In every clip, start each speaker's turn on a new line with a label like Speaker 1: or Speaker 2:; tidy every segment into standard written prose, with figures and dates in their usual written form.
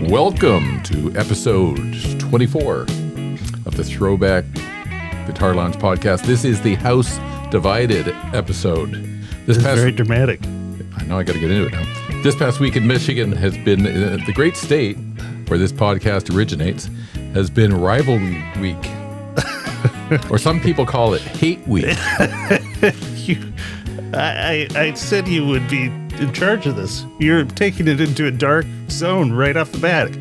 Speaker 1: Welcome to episode 24 of the Throwback Guitar Lounge podcast. This is the House Divided episode.
Speaker 2: This is very dramatic.
Speaker 1: I know, I got to get into it now. This past week in Michigan has been, the great state where this podcast originates, has been Rivalry Week. Or some people call it Hate Week.
Speaker 2: I said you would be in charge of this. You're taking it into a dark zone right off the bat.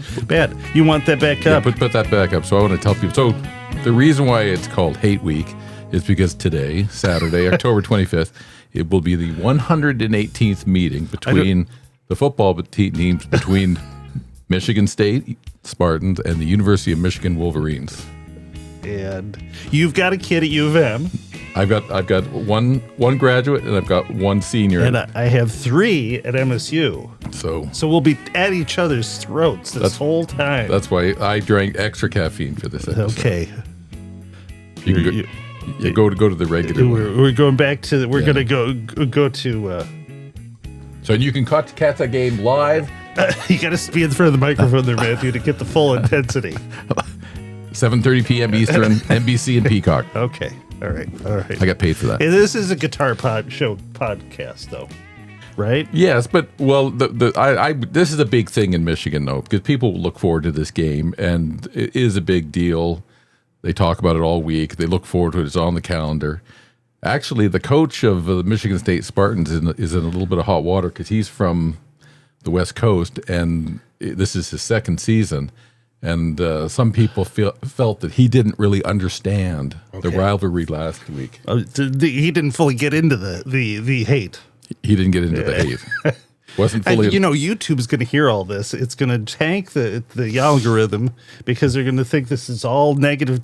Speaker 2: You want that back up.
Speaker 1: Yeah, put that back up. So I want to tell people. So the reason why it's called Hate Week is because today, Saturday, October 25th, it will be the 118th meeting between the football teams between Michigan State Spartans and the University of Michigan Wolverines.
Speaker 2: And you've got a kid at U of M.
Speaker 1: I've got one graduate and I've got one senior.
Speaker 2: And I have three at MSU.
Speaker 1: So
Speaker 2: we'll be at each other's throats this whole time.
Speaker 1: That's why I drank extra caffeine for this episode.
Speaker 2: Okay.
Speaker 1: You can go to the regular.
Speaker 2: We're going back to. We're gonna go to.
Speaker 1: So you can catch that game live.
Speaker 2: You got to be in front of the microphone there, Matthew, to get the full intensity.
Speaker 1: 7:30 p.m. Eastern, NBC and Peacock.
Speaker 2: Okay. All right.
Speaker 1: I got paid for that.
Speaker 2: Hey, this is a guitar podcast, though, right?
Speaker 1: Yes, but this is a big thing in Michigan, though, because people look forward to this game, and it is a big deal. They talk about it all week. They look forward to it. It's on the calendar. Actually, the coach of the Michigan State Spartans is in a little bit of hot water because he's from the West Coast, and this is his second season. And some people felt that he didn't really understand the rivalry last week.
Speaker 2: He didn't fully get into the hate.
Speaker 1: He didn't get into the hate. Wasn't fully.
Speaker 2: YouTube's going to hear all this. It's going to tank the algorithm because they're going to think this is all negative,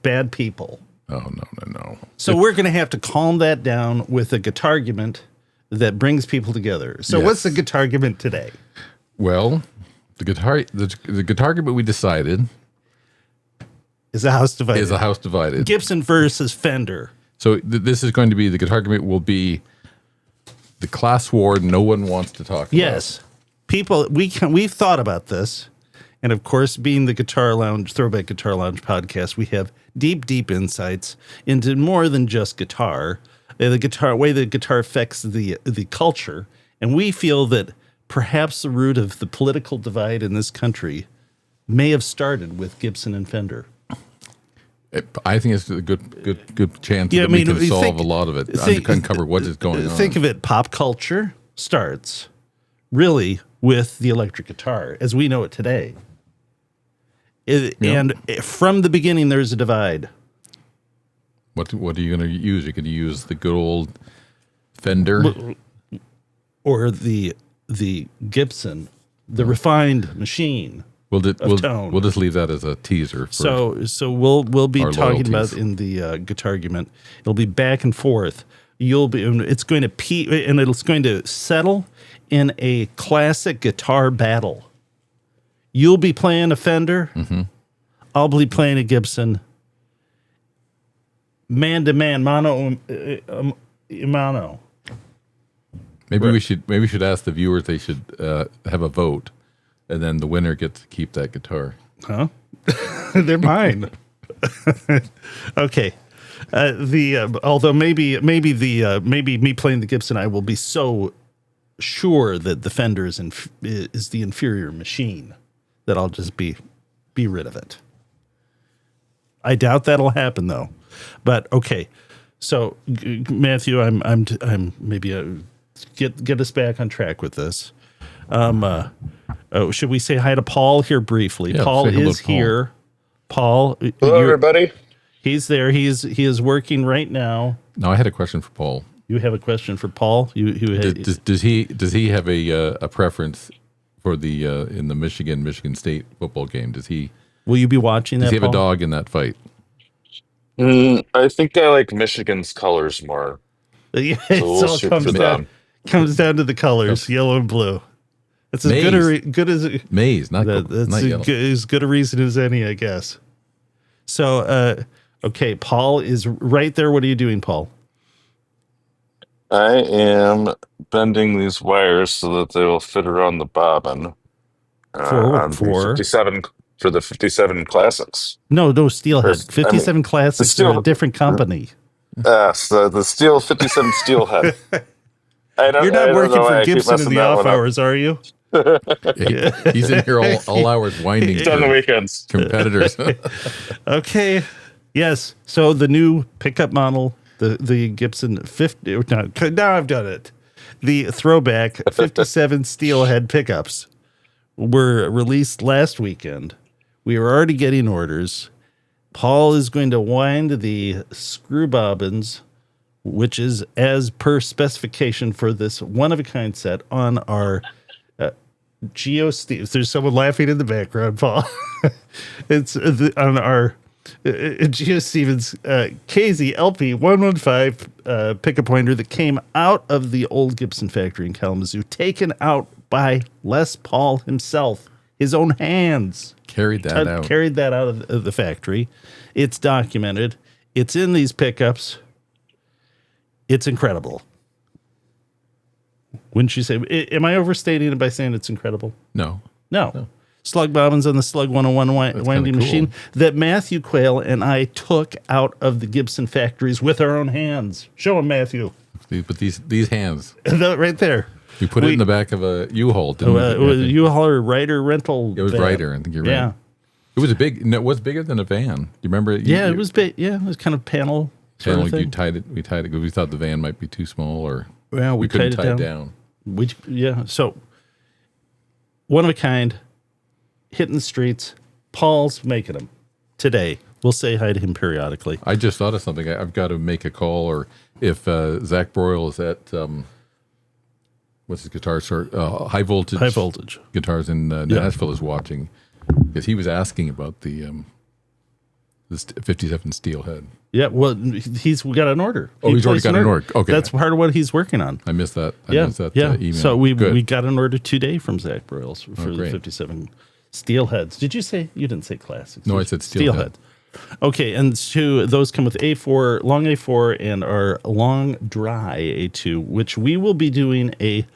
Speaker 2: bad people.
Speaker 1: Oh, no.
Speaker 2: So we're going to have to calm that down with a guitar argument that brings people together. So What's the guitar argument today?
Speaker 1: Well, the guitar argument we decided
Speaker 2: is a house divided. Gibson versus Fender.
Speaker 1: So this is going to be, the guitar argument will be the class war no one wants to talk about.
Speaker 2: Yes. People, we've thought about this. And of course, being the Throwback Guitar Lounge podcast, we have deep insights into more than just guitar, the way the guitar affects the culture. And we feel that perhaps the root of the political divide in this country may have started with Gibson and Fender.
Speaker 1: I think it's a good chance that we can solve a lot of it, uncover what is going on.
Speaker 2: Think of it, pop culture starts really with the electric guitar as we know it today. And from the beginning, there's a divide.
Speaker 1: What are you going to use? You're going to use the good old Fender?
Speaker 2: Or the Gibson, the refined machine. We'll
Speaker 1: just leave that as a teaser.
Speaker 2: So we'll be talking about in the guitar argument. It'll be back and forth. It's going to settle in a classic guitar battle. You'll be playing a Fender. Mm-hmm. I'll be playing a Gibson. Man to man, mano a mano.
Speaker 1: Maybe we should ask the viewers. They should have a vote, and then the winner gets to keep that guitar.
Speaker 2: Huh? They're mine. Okay. Although maybe me playing the Gibson, I will be so sure that the Fender is the inferior machine that I'll just be rid of it. I doubt that'll happen though. But okay. So Matthew, I'm maybe get us back on track with this. Should we say hi to Paul here briefly?
Speaker 1: Yeah,
Speaker 2: Paul is here. Paul,
Speaker 3: hello everybody.
Speaker 2: He's there. He is working right now.
Speaker 1: Now I had a question for Paul.
Speaker 2: You have a question for Paul?
Speaker 1: Does he have a preference for the in the Michigan State football game?
Speaker 2: Will you be watching that?
Speaker 1: Does he have
Speaker 2: Paul?
Speaker 1: a dog in that fight?
Speaker 3: I think I like Michigan's colors more.
Speaker 2: Yeah,
Speaker 3: so
Speaker 2: it all comes down to the colors, yellow and blue. It's as good as
Speaker 1: maize, not yellow.
Speaker 2: As good a reason as any, I guess. So, okay, Paul is right there. What are you doing, Paul?
Speaker 3: I am bending these wires so that they will fit around the bobbin.
Speaker 2: For
Speaker 3: on the
Speaker 2: for
Speaker 3: 57 for the 57 classics.
Speaker 2: no Steelhead.
Speaker 3: I mean,
Speaker 2: 57 Classics are a
Speaker 3: Steel,
Speaker 2: different company.
Speaker 3: the Steel 57 Steelhead.
Speaker 2: You're
Speaker 3: I
Speaker 2: not
Speaker 3: don't
Speaker 2: working
Speaker 3: know
Speaker 2: for
Speaker 3: why I keep
Speaker 2: Gibson in
Speaker 3: messing
Speaker 2: the
Speaker 3: that
Speaker 2: off
Speaker 3: one up.
Speaker 2: hours, are you?
Speaker 1: He's in here all hours winding
Speaker 3: It's on the
Speaker 1: for
Speaker 3: weekends.
Speaker 1: competitors.
Speaker 2: Okay. Yes. So the new pickup model, the Gibson 50. No, now I've done it. The throwback 57 Steelhead pickups were released last weekend. We are already getting orders. Paul is going to wind the screw bobbins, which is as per specification for this one-of-a-kind set on our Geo Stevens. There's someone laughing in the background, Paul. It's on our Geo Stevens KZ LP 115 pickup pointer that came out of the old Gibson factory in Kalamazoo, taken out by Les Paul himself, his own hands.
Speaker 1: Carried that out.
Speaker 2: Carried that out of the factory. It's documented. It's in these pickups. It's incredible. Wouldn't you say? Am I overstating it by saying it's incredible?
Speaker 1: No.
Speaker 2: No. Slug bobbins on the Slug 101 winding
Speaker 1: cool.
Speaker 2: machine that Matthew Quayle and I took out of the Gibson factories with our own hands. Show him, Matthew.
Speaker 1: But these hands,
Speaker 2: Right there.
Speaker 1: you put it in the back of a U-Haul, didn't
Speaker 2: It
Speaker 1: you?
Speaker 2: was a U-Haul or Ryder rental.
Speaker 1: It was
Speaker 2: van.
Speaker 1: Ryder. I think you're right.
Speaker 2: Yeah.
Speaker 1: It was it was bigger than a van. You remember?
Speaker 2: Yeah, it was big. Yeah, it was kind of panel sort
Speaker 1: Panel,
Speaker 2: of thing.
Speaker 1: we tied it because we thought the van might be too small, or
Speaker 2: Well, we
Speaker 1: couldn't
Speaker 2: tied
Speaker 1: tie
Speaker 2: it
Speaker 1: it
Speaker 2: down.
Speaker 1: down.
Speaker 2: So one of a kind, hitting the streets. Paul's making them today. We'll say hi to him periodically.
Speaker 1: I just thought of something. I've got to make a call, or if Zach Broyle is at what's his guitar store? High voltage.
Speaker 2: High voltage.
Speaker 1: Guitars in Nashville is watching, because he was asking about the 57 Steelhead.
Speaker 2: Yeah, well, we got an order.
Speaker 1: Oh, he's already
Speaker 2: placed
Speaker 1: got an order. Okay.
Speaker 2: That's part of what he's working on.
Speaker 1: I missed that. I
Speaker 2: Yeah,
Speaker 1: missed that
Speaker 2: yeah.
Speaker 1: email.
Speaker 2: So we
Speaker 1: Good.
Speaker 2: got an order today from Zach Broyles for the
Speaker 1: great.
Speaker 2: 57 Steelheads. Did you say you didn't say classics?
Speaker 1: No,
Speaker 2: did
Speaker 1: I
Speaker 2: you?
Speaker 1: said Steelhead.
Speaker 2: Okay, and those come with A4, long A4, and our long dry A2, which we will be doing a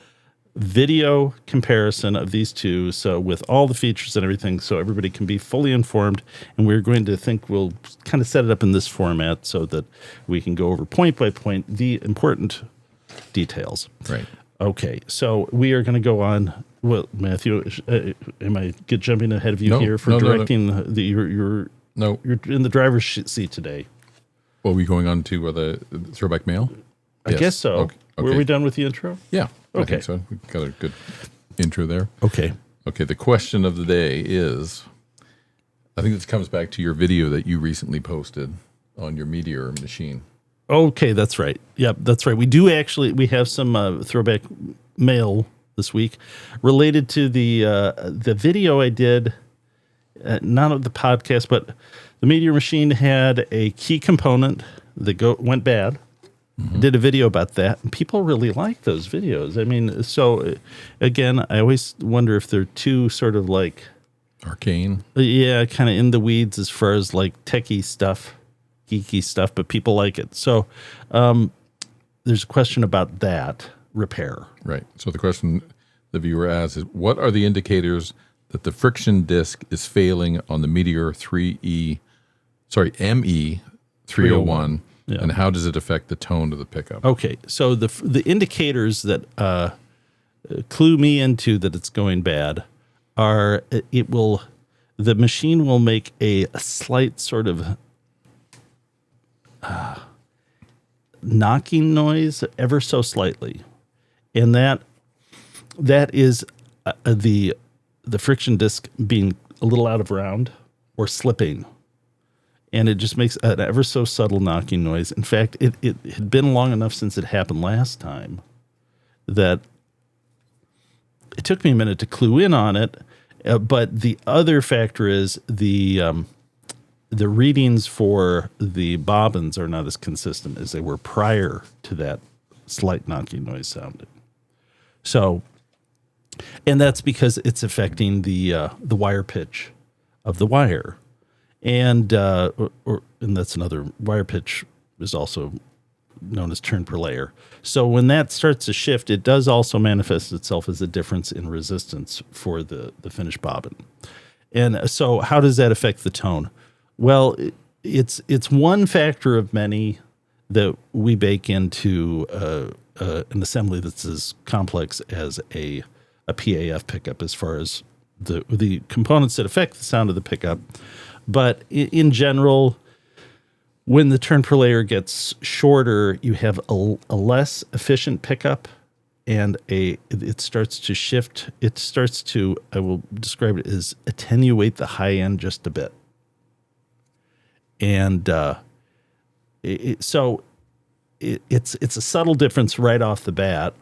Speaker 2: video comparison of these two, so with all the features and everything, so everybody can be fully informed. And we're going to we'll kind of set it up in this format so that we can go over point by point the important details.
Speaker 1: Right.
Speaker 2: Okay, so we are going to go on. Well, Matthew, am I jumping ahead of you
Speaker 1: No,
Speaker 2: here for
Speaker 1: no.
Speaker 2: directing your
Speaker 1: No.
Speaker 2: You're in the driver's seat today.
Speaker 1: Well, we going on to the throwback mail?
Speaker 2: I guess so.
Speaker 1: Okay.
Speaker 2: Were we done with the intro?
Speaker 1: Yeah. I
Speaker 2: Okay.
Speaker 1: think so. We got a good intro there.
Speaker 2: Okay.
Speaker 1: Okay. The question of the day is, I think this comes back to your video that you recently posted on your Meteor machine.
Speaker 2: Okay, that's right. Yep, that's right. We have some throwback mail this week related to the video I did, not of the podcast, but the Meteor machine had a key component that went bad. I did a video about that, and people really like those videos. I mean, so again, I always wonder if they're too sort of like,
Speaker 1: Arcane.
Speaker 2: yeah, kind of in the weeds as far as like techie stuff, geeky stuff, but people like it. So there's a question about that repair.
Speaker 1: Right. So the question the viewer asks is, what are the indicators that the friction disc is failing on the Meteor ME 301,
Speaker 2: Yeah.
Speaker 1: and how does it affect the tone of the pickup?
Speaker 2: Okay, so the indicators that clue me into that it's going bad are the machine will make a slight sort of knocking noise ever so slightly, and that is the friction disc being a little out of round or slipping. And it just makes an ever so subtle knocking noise. In fact, it had been long enough since it happened last time that it took me a minute to clue in on it. But the other factor is the readings for the bobbins are not as consistent as they were prior to that slight knocking noise sounding. So, and that's because it's affecting the wire pitch of the wire. And and that's another, wire pitch is also known as turn per layer. So when that starts to shift, it does also manifest itself as a difference in resistance for the finished bobbin. And so how does that affect the tone? Well, it's one factor of many that we bake into an assembly that's as complex as a PAF pickup as far as the components that affect the sound of the pickup. But in general, when the turn per layer gets shorter, you have a less efficient pickup, and it starts to shift. It starts to, I will describe it as attenuate the high end just a bit. And it's a subtle difference right off the bat.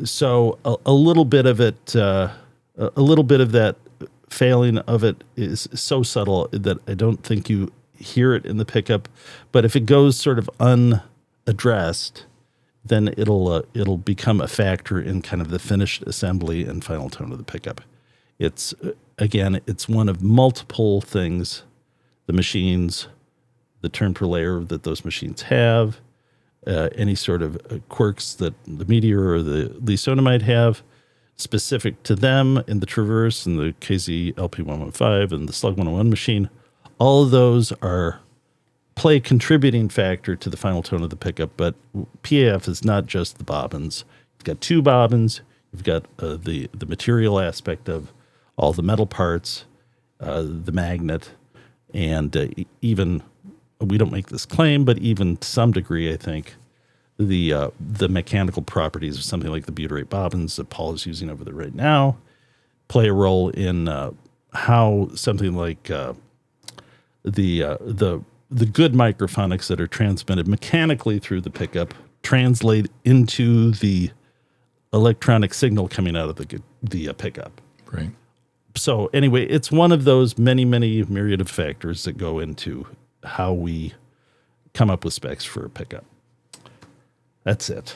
Speaker 2: So a little bit of it, a little bit of that failing of it is so subtle that I don't think you hear it in the pickup. But if it goes sort of unaddressed, then it'll become a factor in kind of the finished assembly and final tone of the pickup. It's one of multiple things, the machines, the turn per layer that those machines have, any sort of quirks that the Meteor or the Leesona might have, specific to them in the Traverse and the KZ LP115 and the Slug 101 machine. All of those play a contributing factor to the final tone of the pickup, but PAF is not just the bobbins. You've got two bobbins. You've got the material aspect of all the metal parts, the magnet, and even, we don't make this claim, but even to some degree, I think, the mechanical properties of something like the butyrate bobbins that Paul is using over there right now play a role in how something like the good microphonics that are transmitted mechanically through the pickup translate into the electronic signal coming out of the pickup.
Speaker 1: Right.
Speaker 2: So anyway, it's one of those many, many myriad of factors that go into how we come up with specs for a pickup. That's it.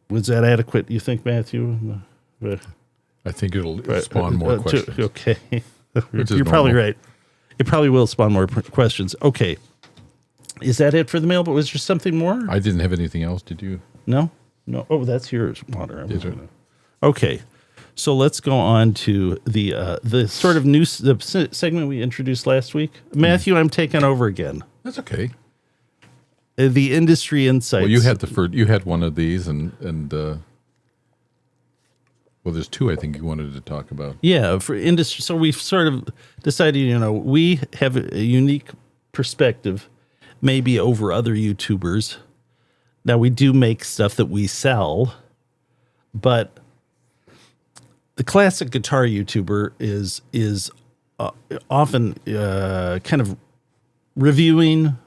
Speaker 2: Was that adequate, you think, Matthew?
Speaker 1: I think it'll spawn more questions.
Speaker 2: Okay.
Speaker 1: You're
Speaker 2: probably right. It probably will spawn more questions. Okay. Is that it for the mail? But was there something more?
Speaker 1: I didn't have anything else. Did you?
Speaker 2: No? Oh, that's yours, Water.
Speaker 1: Is it?
Speaker 2: Okay. So let's go on to the sort of new segment we introduced last week. Matthew, I'm taking over again.
Speaker 1: That's okay.
Speaker 2: The industry insights.
Speaker 1: Well, you had one of these, and well, there's two I think you wanted to talk about.
Speaker 2: Yeah, for industry. So we've sort of decided, we have a unique perspective, maybe over other YouTubers. Now we do make stuff that we sell, but the classic guitar YouTuber is often kind of reviewing,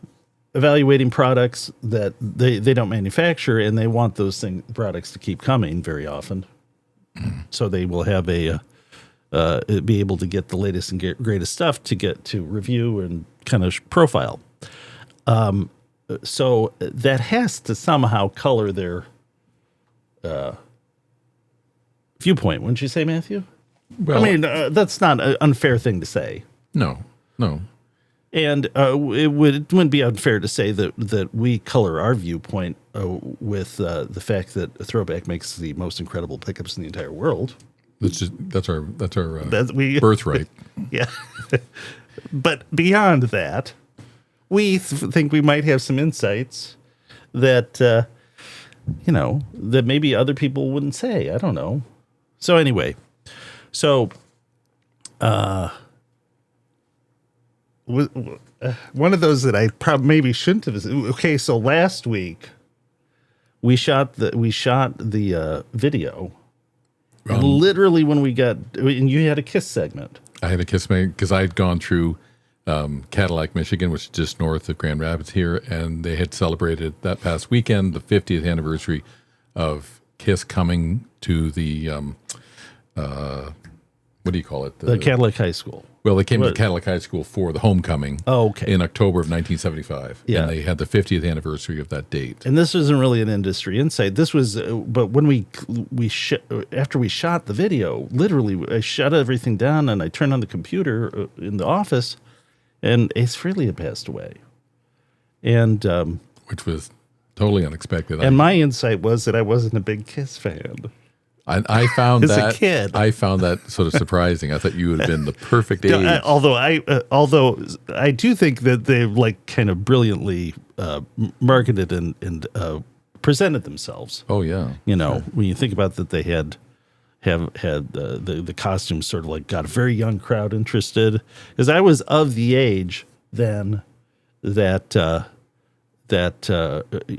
Speaker 2: evaluating products that they don't manufacture, and they want those products to keep coming very often. So they will have be able to get the latest and greatest stuff to get to review and kind of profile. So that has to somehow color their viewpoint, wouldn't you say, Matthew?
Speaker 1: Well,
Speaker 2: I mean, that's not an unfair thing to say.
Speaker 1: No.
Speaker 2: And it wouldn't be unfair to say that we color our viewpoint with the fact that Throwback makes the most incredible pickups in the entire world.
Speaker 1: That's our
Speaker 2: birthright. Yeah. But beyond that, we think we might have some insights that that maybe other people wouldn't say. I don't know. So anyway, one of those that I probably maybe shouldn't have. Okay, so last week we shot the video. And literally when and you had a KISS segment.
Speaker 1: I had a KISS segment because I had gone through Cadillac, Michigan, which is just north of Grand Rapids here, and they had celebrated that past weekend the 50th anniversary of KISS coming to the what do you call it?
Speaker 2: The Cadillac High School.
Speaker 1: Well, they came to Cadillac High School for the homecoming.
Speaker 2: Oh, okay.
Speaker 1: In October of 1975.
Speaker 2: Yeah.
Speaker 1: And they had the 50th anniversary of that date.
Speaker 2: And this isn't really an industry insight. This was, but when after we shot the video, literally, I shut everything down and I turned on the computer in the office, and Ace Frehley had passed away. And
Speaker 1: which was Totally unexpected.
Speaker 2: And my insight was that I wasn't a big Kiss fan.
Speaker 1: I found
Speaker 2: As a
Speaker 1: that
Speaker 2: kid.
Speaker 1: I found that sort of surprising. I thought you would have been the perfect age.
Speaker 2: Although I do think that they like kind of brilliantly marketed and presented themselves.
Speaker 1: Oh yeah,
Speaker 2: You know, when you think about that, they had the costumes sort of like got a very young crowd interested. Because I was of the age then that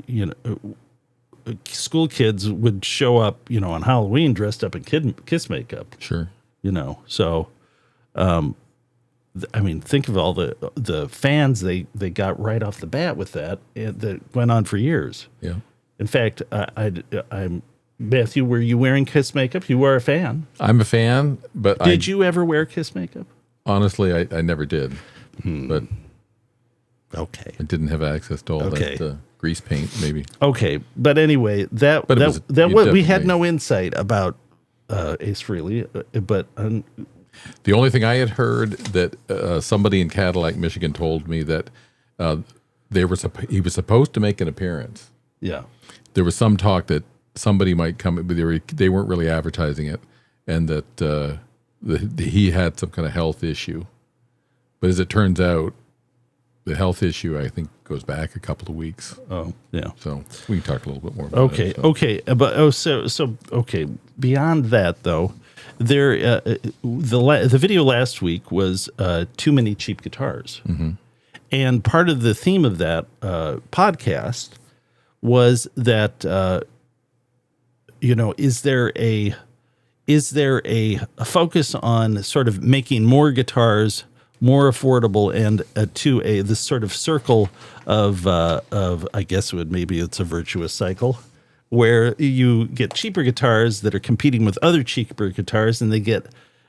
Speaker 2: you know, school kids would show up, you know, on Halloween dressed up in Kiss makeup.
Speaker 1: sure.
Speaker 2: You know, so I mean, think of all the fans they got right off the bat with that, and that went on for years.
Speaker 1: Yeah.
Speaker 2: In fact, I'm Matthew. Were you wearing Kiss makeup? You were a fan.
Speaker 1: I'm a fan, but
Speaker 2: Did you ever wear Kiss makeup?
Speaker 1: honestly, I never did. But
Speaker 2: Okay.
Speaker 1: I didn't have access to all
Speaker 2: Okay.
Speaker 1: that grease paint, maybe.
Speaker 2: Okay, but anyway, that
Speaker 1: But it
Speaker 2: that
Speaker 1: was-
Speaker 2: that
Speaker 1: you
Speaker 2: was, we had
Speaker 1: definitely-
Speaker 2: no insight about Ace Frehley, but
Speaker 1: The only thing I had heard that somebody in Cadillac, Michigan, told me that he was supposed to make an appearance.
Speaker 2: yeah,
Speaker 1: There was some talk that somebody might come, but they weren't really advertising it, and that he had some kind of health issue. But as it turns out, the health issue, I think, goes back a couple of weeks.
Speaker 2: oh yeah.
Speaker 1: So we can talk a little bit more about
Speaker 2: Okay,
Speaker 1: it. So.
Speaker 2: okay, but so okay. Beyond that, though, there the video last week was too many cheap guitars, and part of the theme of that podcast was that you know, is there a focus on sort of making more guitars more affordable and to this sort of circle of I guess maybe it's a virtuous cycle where you get cheaper guitars that are competing with other cheaper guitars and they get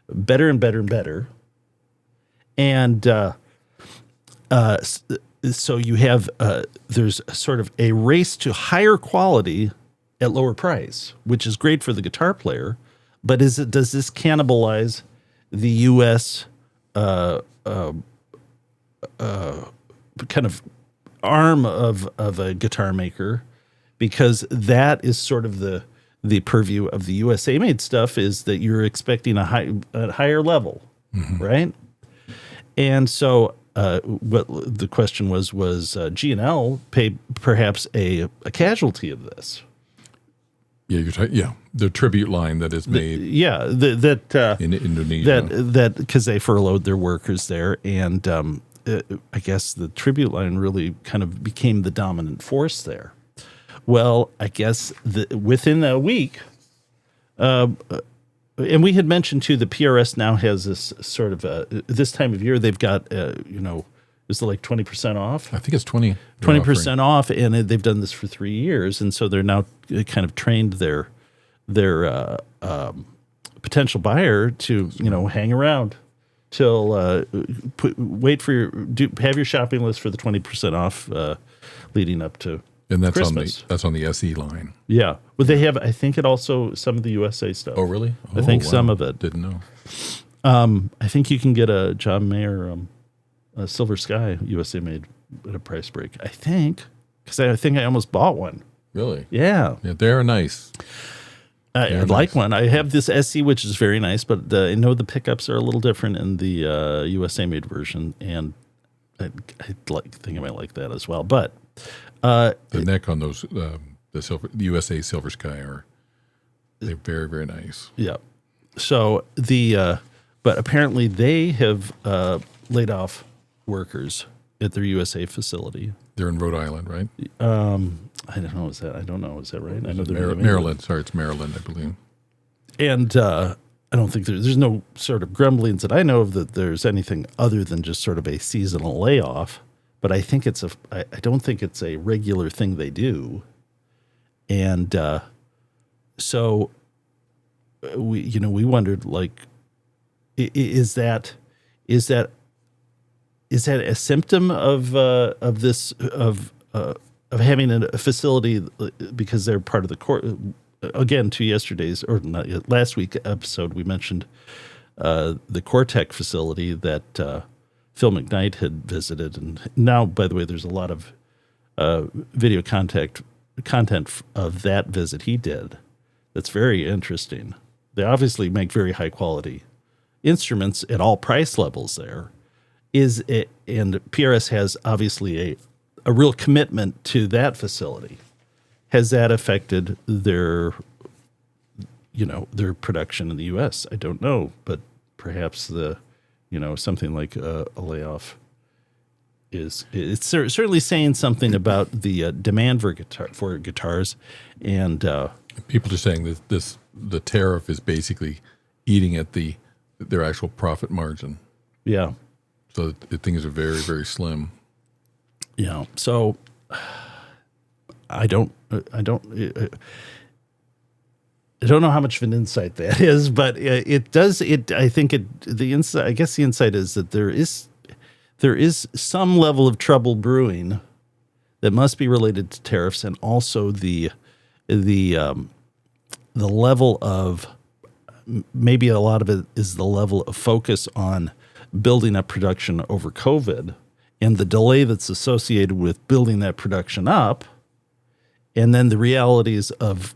Speaker 2: better and better and better. And so you have there's sort of a race to higher quality at lower price, which is great for the guitar player. But does this cannibalize the U.S. Kind of arm of a guitar maker, because that is sort of the purview of the USA made stuff, is that you're expecting a higher level, right? And so what the question was G&L pay perhaps a casualty of this?
Speaker 1: Yeah, the tribute line that is made
Speaker 2: Yeah, that
Speaker 1: in Indonesia.
Speaker 2: that because they furloughed their workers there, and I guess the tribute line really kind of became the dominant force there. Well, I guess within a week, and we had mentioned too, the PRS now has this sort of this time of year they've got is it like 20% off?
Speaker 1: I think it's
Speaker 2: 20% off, and they've done this for 3 years, and so they're now kind of trained their potential buyer to hang around till have your shopping list for the 20% off leading up to
Speaker 1: And that's
Speaker 2: Christmas.
Speaker 1: that's on the SE line.
Speaker 2: Yeah, well, they have. I think it also some of the USA stuff.
Speaker 1: Oh, really?
Speaker 2: I think some of it.
Speaker 1: Didn't know.
Speaker 2: I think you can get a John Mayer a Silver Sky USA made at a price break. I think because I think I almost bought one.
Speaker 1: Really?
Speaker 2: Yeah,
Speaker 1: Yeah, they're nice.
Speaker 2: I'd like one. I have this SC, which is very nice, but I know the pickups are a little different in the USA made version, and I think I might like that as well. But
Speaker 1: The neck on those the USA Silver Sky they're very, very nice.
Speaker 2: yeah, so but apparently they have laid off workers at their USA facility.
Speaker 1: They're in Rhode Island, right?
Speaker 2: I don't know. Is that right? I know they're in
Speaker 1: Maryland. Sorry, it's Maryland, I believe.
Speaker 2: And I don't think there's no sort of grumblings that I know of that there's anything other than just sort of a seasonal layoff. But I think I don't think it's a regular thing they do. And so we wondered, like, is that a symptom of this of having a facility because they're part of the core? Again, to yesterday's or not last week episode, we mentioned the Cortec facility that Phil McKnight had visited, and now, by the way, there's a lot of video contact of that visit he did that's very interesting. They obviously make very high quality instruments at all price levels there. And PRS has obviously a real commitment to that facility. Has that affected their production in the U.S.? I don't know, but perhaps something like a layoff it's certainly saying something about the demand for guitars, and
Speaker 1: people are saying that the tariff is basically eating at their actual profit margin.
Speaker 2: Yeah.
Speaker 1: So things are very, very slim.
Speaker 2: Yeah. So I don't know how much of an insight that is, but it does. I think the insight. I guess the insight is that there is some level of trouble brewing that must be related to tariffs, and also the level of, maybe a lot of it is the level of focus on building up production over COVID and the delay that's associated with building that production up, and then the realities of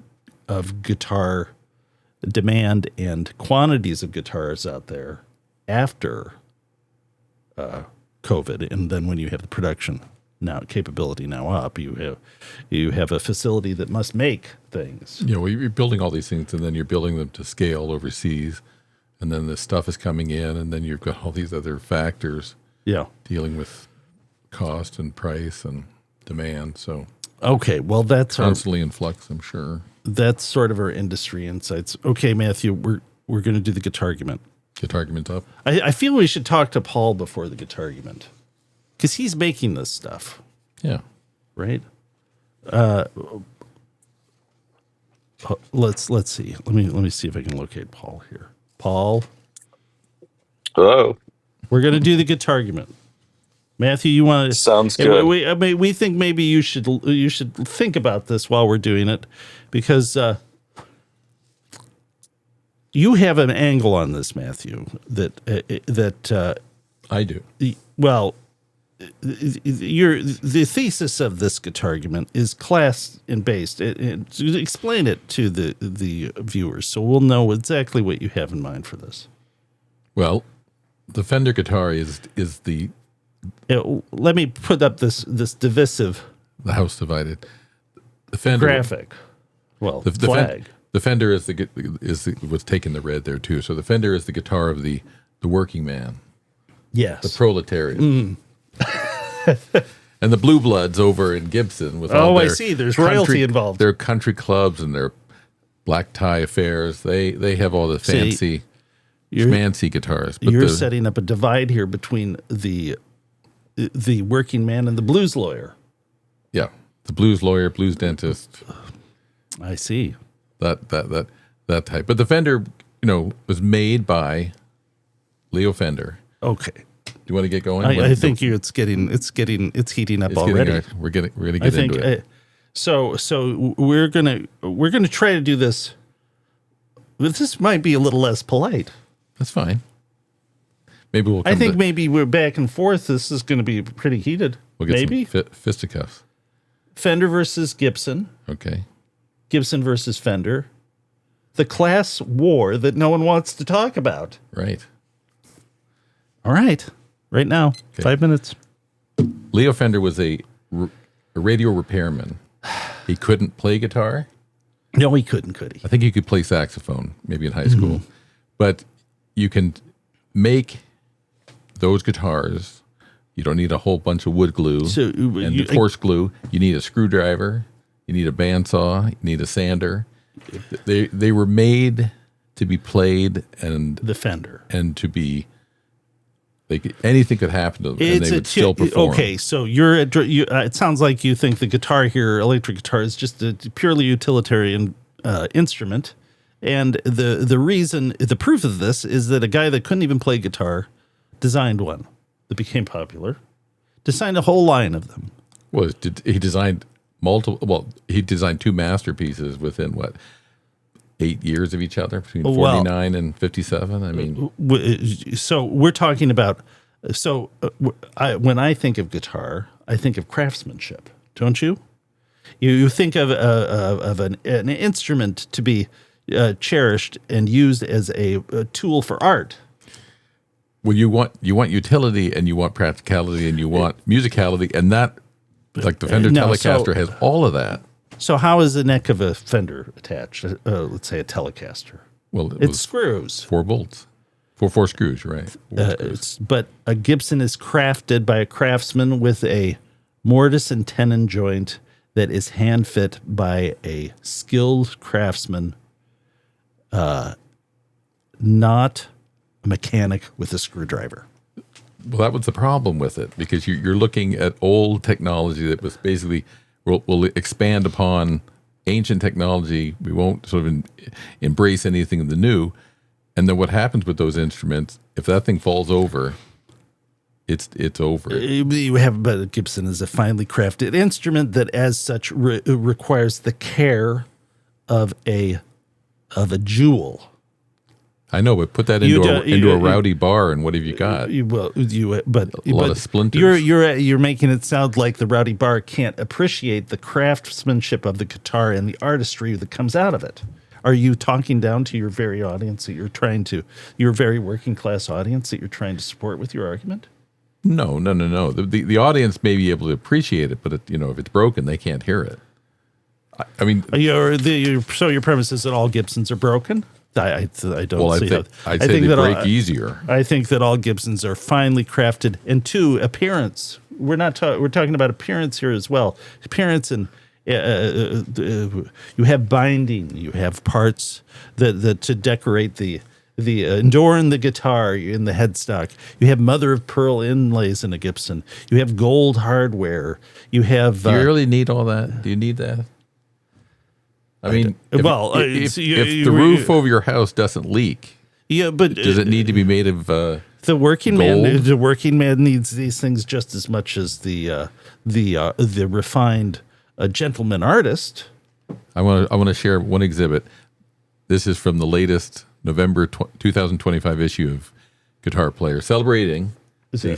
Speaker 2: guitar demand and quantities of guitars out there after COVID. And then when you have the production capability now up, you have a facility that must make things.
Speaker 1: You're building all these things, and then you're building them to scale overseas, and then the stuff is coming in, and then you've got all these other factors dealing with cost and price and demand. So
Speaker 2: okay, well, that's
Speaker 1: constantly in flux, I'm sure.
Speaker 2: That's sort of our industry insights. Okay, Matthew, we're going to do the guitar argument.
Speaker 1: Guitar argument up.
Speaker 2: I feel we should talk to Paul before the guitar argument, because he's making this stuff.
Speaker 1: Yeah.
Speaker 2: Right. Let's see. Let me see if I can locate Paul here. Paul.
Speaker 3: Hello.
Speaker 2: We're going to do the guitar argument. Matthew, you want to?
Speaker 3: Sounds good.
Speaker 2: We think maybe you should think about this while we're doing it, because you have an angle on this, Matthew. That
Speaker 1: I do.
Speaker 2: Well, the thesis of this guitar argument is class and based. Explain it to the viewers, so we'll know exactly what you have in mind for this.
Speaker 1: Well, the Fender guitar is the.
Speaker 2: Let me put up this divisive.
Speaker 1: The house divided. The Fender
Speaker 2: graphic. Well, the flag.
Speaker 1: The Fender is what's taking the red there too. So the Fender is the guitar of the working man.
Speaker 2: Yes.
Speaker 1: The proletariat. And the Blue Bloods over in Gibson with all their
Speaker 2: I see. There's royalty involved.
Speaker 1: Their country clubs and their black tie affairs. They have all the fancy, schmancy guitars.
Speaker 2: But you're setting up a divide here between the working man and the blues lawyer.
Speaker 1: Yeah, the blues lawyer, blues dentist.
Speaker 2: I see.
Speaker 1: That type. But the Fender, was made by Leo Fender.
Speaker 2: Okay.
Speaker 1: Do you want to get going?
Speaker 2: I think it's heating up already.
Speaker 1: We're gonna get into it.
Speaker 2: So we're gonna try to do this. But this might be a little less polite.
Speaker 1: That's fine. Maybe we'll.
Speaker 2: Maybe we're back and forth. This is going to be pretty heated.
Speaker 1: We'll get maybe some fisticuffs.
Speaker 2: Fender versus Gibson.
Speaker 1: Okay.
Speaker 2: Gibson versus Fender. The class war that no one wants to talk about.
Speaker 1: Right.
Speaker 2: All right. Right now, okay. 5 minutes.
Speaker 1: Leo Fender was a radio repairman. He couldn't play guitar.
Speaker 2: No, he couldn't, could he?
Speaker 1: I think he could play saxophone, maybe in high school. Mm-hmm. But you can make those guitars. You don't need a whole bunch of wood glue and horse glue. You need a screwdriver. You need a bandsaw. You need a sander. They were made to be played, and
Speaker 2: the Fender,
Speaker 1: and to be. Anything could happen to them, and they would still perform.
Speaker 2: Okay, so it sounds like you think the guitar here, electric guitar, is just a purely utilitarian instrument, and the proof of this is that a guy that couldn't even play guitar designed one that became popular, designed a whole line of them.
Speaker 1: Well, he designed multiple. Well, he designed two masterpieces within 8 years of each other, between 49 and 57. I mean,
Speaker 2: so we're talking about. So when I think of guitar, I think of craftsmanship, don't you? You think of an instrument to be cherished and used as a tool for art.
Speaker 1: Well, you want utility, and you want practicality, and you want musicality, and that, like the Fender
Speaker 2: No,
Speaker 1: Telecaster, has all of that.
Speaker 2: So how is the neck of a Fender attached? Let's say a Telecaster.
Speaker 1: Well, it
Speaker 2: It's
Speaker 1: was
Speaker 2: screws.
Speaker 1: 4 bolts, four screws, right? Four screws.
Speaker 2: But a Gibson is crafted by a craftsman with a mortise and tenon joint that is hand fit by a skilled craftsman, not a mechanic with a screwdriver.
Speaker 1: Well, that was the problem with it, because you're looking at old technology that was basically will expand upon ancient technology. We won't sort of embrace anything of the new. And then what happens with those instruments, if that thing falls over, it's over.
Speaker 2: You have, but a Gibson is a finely crafted instrument that, as such, requires the care of a jewel.
Speaker 1: I know, but put that into a rowdy bar, and what have you got?
Speaker 2: But
Speaker 1: A lot of splinters.
Speaker 2: You're making it sound like the rowdy bar can't appreciate the craftsmanship of the guitar and the artistry that comes out of it. Are you talking down to your very audience that your very working class audience that you're trying to support with your argument?
Speaker 1: No. The audience may be able to appreciate it, but if it's broken, they can't hear it. I mean,
Speaker 2: so your premise is that all Gibsons are broken? I don't
Speaker 1: well,
Speaker 2: see that.
Speaker 1: I'd say they break easier.
Speaker 2: I think that all Gibsons are finely crafted, and two, appearance. We're talking about appearance here as well. Appearance, and you have binding, you have parts that to decorate the adorn the guitar in the headstock. You have mother of pearl inlays in a Gibson. You have gold hardware. You have.
Speaker 1: Do you really need all that? Do you need that? I mean, if the roof over your house doesn't leak,
Speaker 2: but
Speaker 1: does it need to be made of
Speaker 2: the working
Speaker 1: gold?
Speaker 2: man? The working man needs these things just as much as the refined gentleman artist.
Speaker 1: I want to share one exhibit. This is from the latest November 2025 issue of Guitar Player, celebrating the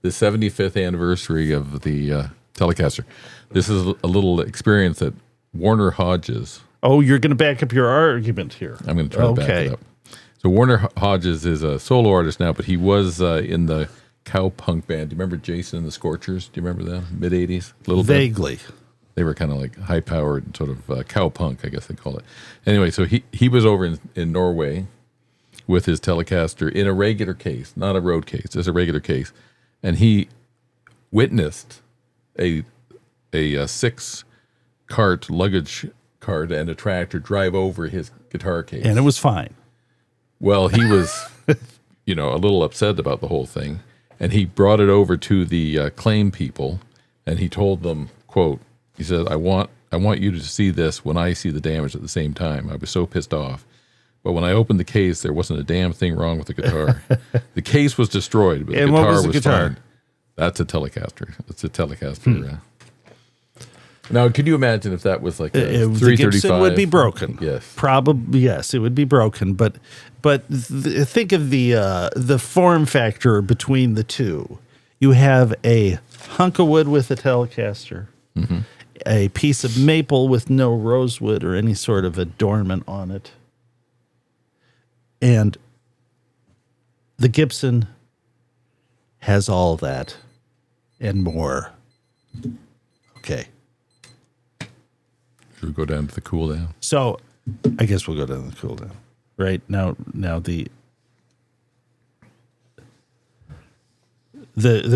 Speaker 1: 75th anniversary of the Telecaster. This is a little experience that Warner Hodges.
Speaker 2: Oh, you're going to back up your argument here.
Speaker 1: I'm going to try to back it up. So Warner Hodges is a solo artist now, but he was in the cowpunk band. Do you remember Jason and the Scorchers? Do you remember them? Mid-'80s?
Speaker 2: Vaguely.
Speaker 1: Bit. They were kind of like high-powered sort of cowpunk, I guess they call it. Anyway, so he was over in Norway with his Telecaster in a regular case, not a road case, just a regular case. And he witnessed a 6-cart luggage cart and a tractor drive over his guitar case.
Speaker 2: And it was fine.
Speaker 1: Well, he was, a little upset about the whole thing. And he brought it over to the claim people, and he told them, quote, he said, I want you to see this when I see the damage at the same time. I was so pissed off. But when I opened the case, there wasn't a damn thing wrong with the guitar. The case was destroyed, but the
Speaker 2: and
Speaker 1: guitar
Speaker 2: what was the
Speaker 1: was
Speaker 2: guitar?
Speaker 1: fine. That's a Telecaster. It's a Telecaster. Now, could you imagine if that was like a 335?
Speaker 2: The Gibson would be broken.
Speaker 1: Yes.
Speaker 2: Probably, yes, it would be broken. But think of the form factor between the two. You have a hunk of wood with a Telecaster, a piece of maple with no rosewood or any sort of adornment on it, and the Gibson has all that and more. Okay.
Speaker 1: Should we go down to the cool down?
Speaker 2: So I guess we'll go down to the cool down. Right now the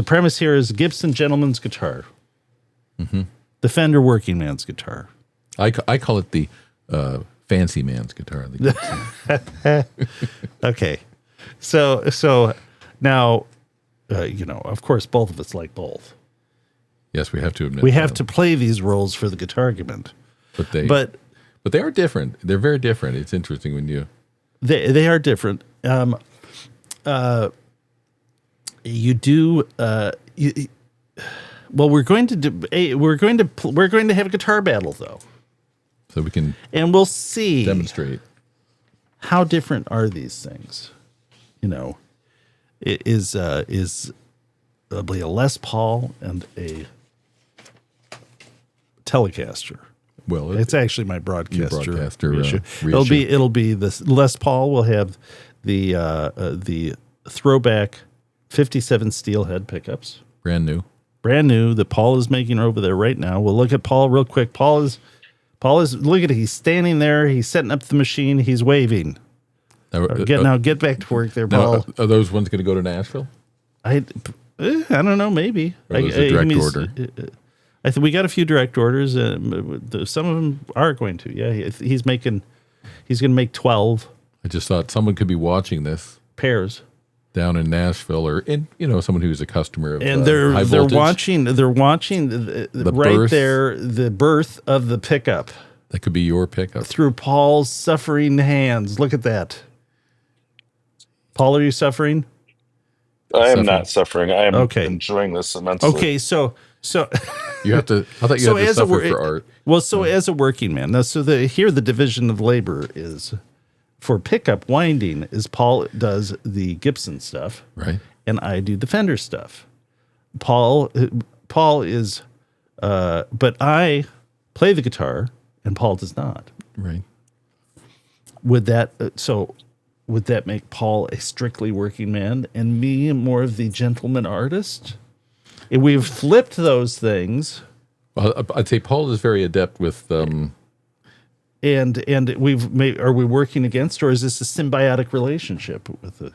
Speaker 2: premise here is Gibson gentleman's guitar. The Fender working man's guitar.
Speaker 1: I call it the fancy man's guitar. The
Speaker 2: Okay. So now, of course, both of us like both.
Speaker 1: Yes, we have to admit
Speaker 2: We have
Speaker 1: that.
Speaker 2: to play these roles for the guitar argument.
Speaker 1: But they are different. They're very different. It's interesting when you.
Speaker 2: They are different. You do. Well, we're going to have a guitar battle though,
Speaker 1: So we can
Speaker 2: and we'll see
Speaker 1: demonstrate
Speaker 2: how different are these things. It is probably a Les Paul and a Telecaster.
Speaker 1: Well,
Speaker 2: It's actually my broadcaster,
Speaker 1: broadcaster,
Speaker 2: reissue.
Speaker 1: reissue.
Speaker 2: It'll be this. Les Paul will have the throwback 57 steelhead pickups,
Speaker 1: brand new.
Speaker 2: brand new, that Paul is making over there right now. We'll look at Paul real quick. Paul is look at it. He's standing there. He's setting up the machine. He's waving. Get back to work there, Paul.
Speaker 1: Are those ones going to go to Nashville?
Speaker 2: I don't know. Maybe.
Speaker 1: Or those a direct order?
Speaker 2: I think we got a few direct orders. Some of them are going to. Yeah, he's going to make 12
Speaker 1: I just thought someone could be watching this
Speaker 2: pairs,
Speaker 1: down in Nashville, or in someone who's a customer of
Speaker 2: and
Speaker 1: high
Speaker 2: they're
Speaker 1: voltage.
Speaker 2: watching the right
Speaker 1: birth.
Speaker 2: there the birth of the pickup
Speaker 1: That could be your pickup.
Speaker 2: through Paul's suffering hands. Look at that. Paul, are you suffering?
Speaker 3: I am not suffering. I am
Speaker 2: Okay.
Speaker 3: enjoying this immensely.
Speaker 2: Okay, so
Speaker 1: You have to. I thought you had to suffer for art.
Speaker 2: well, so as a working man, now, so here the division of labor is for pickup winding is Paul does the Gibson stuff,
Speaker 1: Right.
Speaker 2: and I do the Fender stuff. Paul is, but I play the guitar and Paul does not.
Speaker 1: Right.
Speaker 2: Would that make Paul a strictly working man and me more of the gentleman artist? If we've flipped those things.
Speaker 1: Well, I'd say Paul is very adept with.
Speaker 2: And are we working against, or is this a symbiotic relationship with the?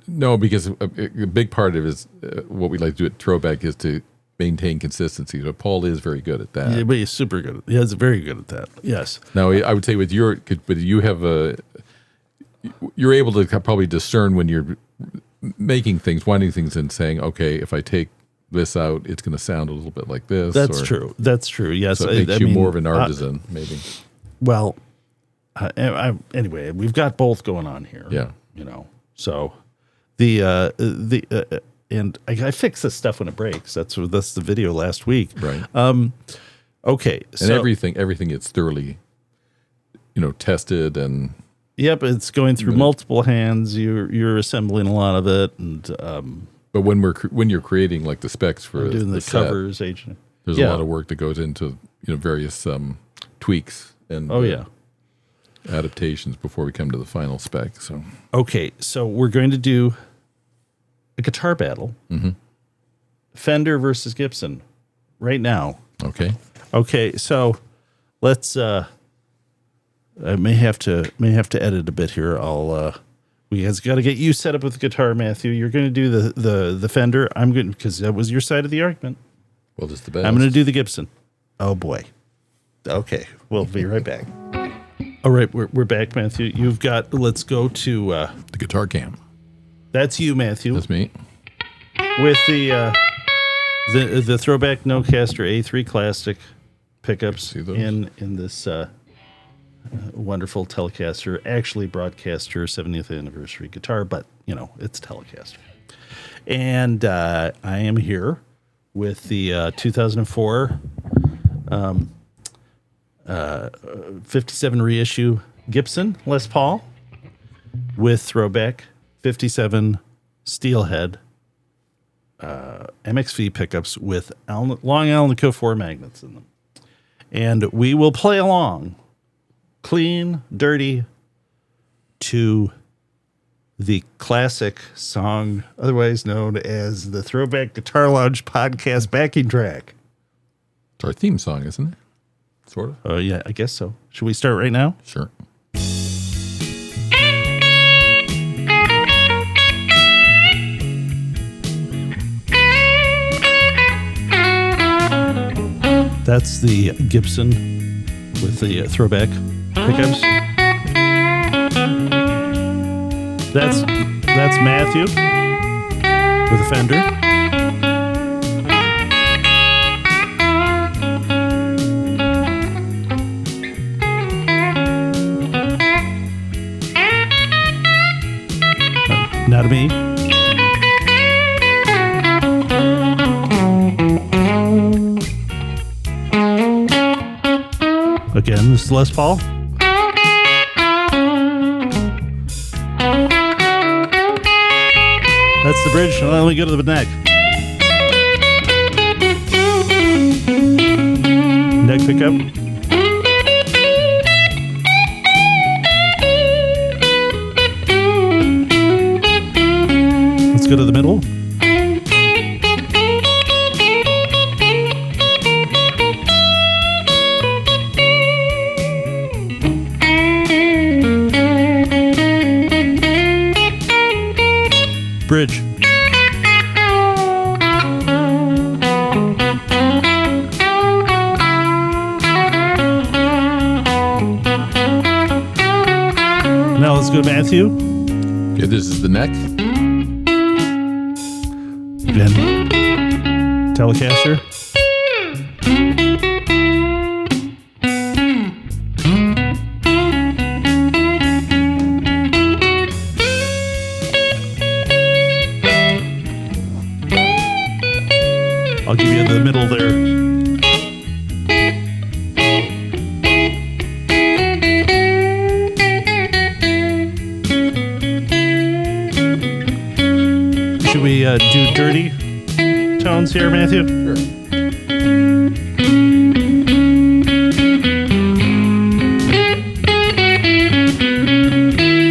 Speaker 1: No, because a big part of his what we like to do at Throwback is to maintain consistency. So Paul is very good at that.
Speaker 2: Yeah, but he's super good. He's very good at that. Yes.
Speaker 1: Now, I would say with you have you're able to probably discern when you're making things, winding things, and saying, okay, if I take this out, it's going to sound a little bit like this.
Speaker 2: That's true. That's true. Yes.
Speaker 1: So it makes you more of an artisan, maybe.
Speaker 2: Well, anyway, we've got both going on here.
Speaker 1: Yeah.
Speaker 2: So and I fix this stuff when it breaks. That's the video last week.
Speaker 1: Right.
Speaker 2: Okay.
Speaker 1: And
Speaker 2: So
Speaker 1: everything gets thoroughly, tested and.
Speaker 2: Yep, it's going through multiple hands. You're assembling a lot of it, and
Speaker 1: But when you're creating like the specs for
Speaker 2: doing the
Speaker 1: set,
Speaker 2: covers,
Speaker 1: there's a lot of work that goes into various tweaks and adaptations before we come to the final spec. So
Speaker 2: Okay, so we're going to do a guitar battle, Fender versus Gibson, right now.
Speaker 1: okay,
Speaker 2: Okay, so let's. I may have to edit a bit here. We guys got to get you set up with the guitar, Matthew. You're going to do the Fender. I'm going because that was your side of the argument.
Speaker 1: well, just the best.
Speaker 2: I'm going to do the Gibson. Oh boy. Okay, we'll be right back. All right, we're back, Matthew. You've got. Let's go to.
Speaker 1: the guitar cam.
Speaker 2: That's you, Matthew,
Speaker 1: That's me.
Speaker 2: with the throwback Nocaster A3 Classic pickups
Speaker 1: See those?
Speaker 2: in this wonderful Telecaster, actually broadcaster 70th anniversary guitar, but it's Telecaster. And I am here with the 2004 57 reissue Gibson Les Paul with throwback 57 Steelhead MXV pickups with Long Allen Co. 4 magnets in them. And we will play along clean, dirty to the classic song, otherwise known as the Throwback Guitar Lounge podcast backing track.
Speaker 1: It's our theme song, isn't it? Sort of.
Speaker 2: Oh, yeah, I guess so. Should we start right now?
Speaker 1: Sure.
Speaker 2: That's the Gibson with the throwback pickups. That's Matthew with a Fender. Now to me. Again, this is Les Paul. That's the bridge. Now let me go to the neck. Neg pickup. Let's go to the middle. Bridge. Now let's go to Matthew.
Speaker 1: Okay, this is the neck.
Speaker 2: Then Telecaster. I'll give you the middle there. Should we do dirty tones here, Matthew?
Speaker 1: Sure.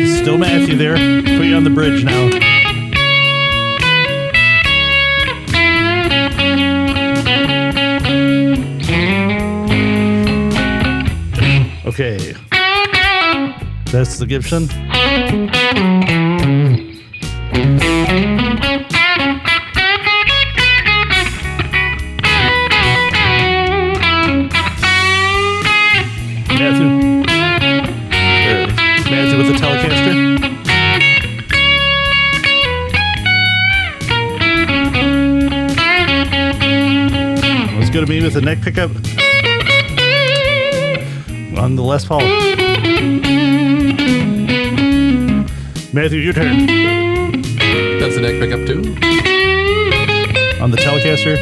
Speaker 2: Still Matthew there. Put you on the bridge now. Okay. That's the Gibson. Matthew. There. Matthew with the Telecaster. Let's go to me with the neck pickup. On the Les Paul. Matthew, your turn.
Speaker 1: That's the neck pickup too.
Speaker 2: On the Telecaster.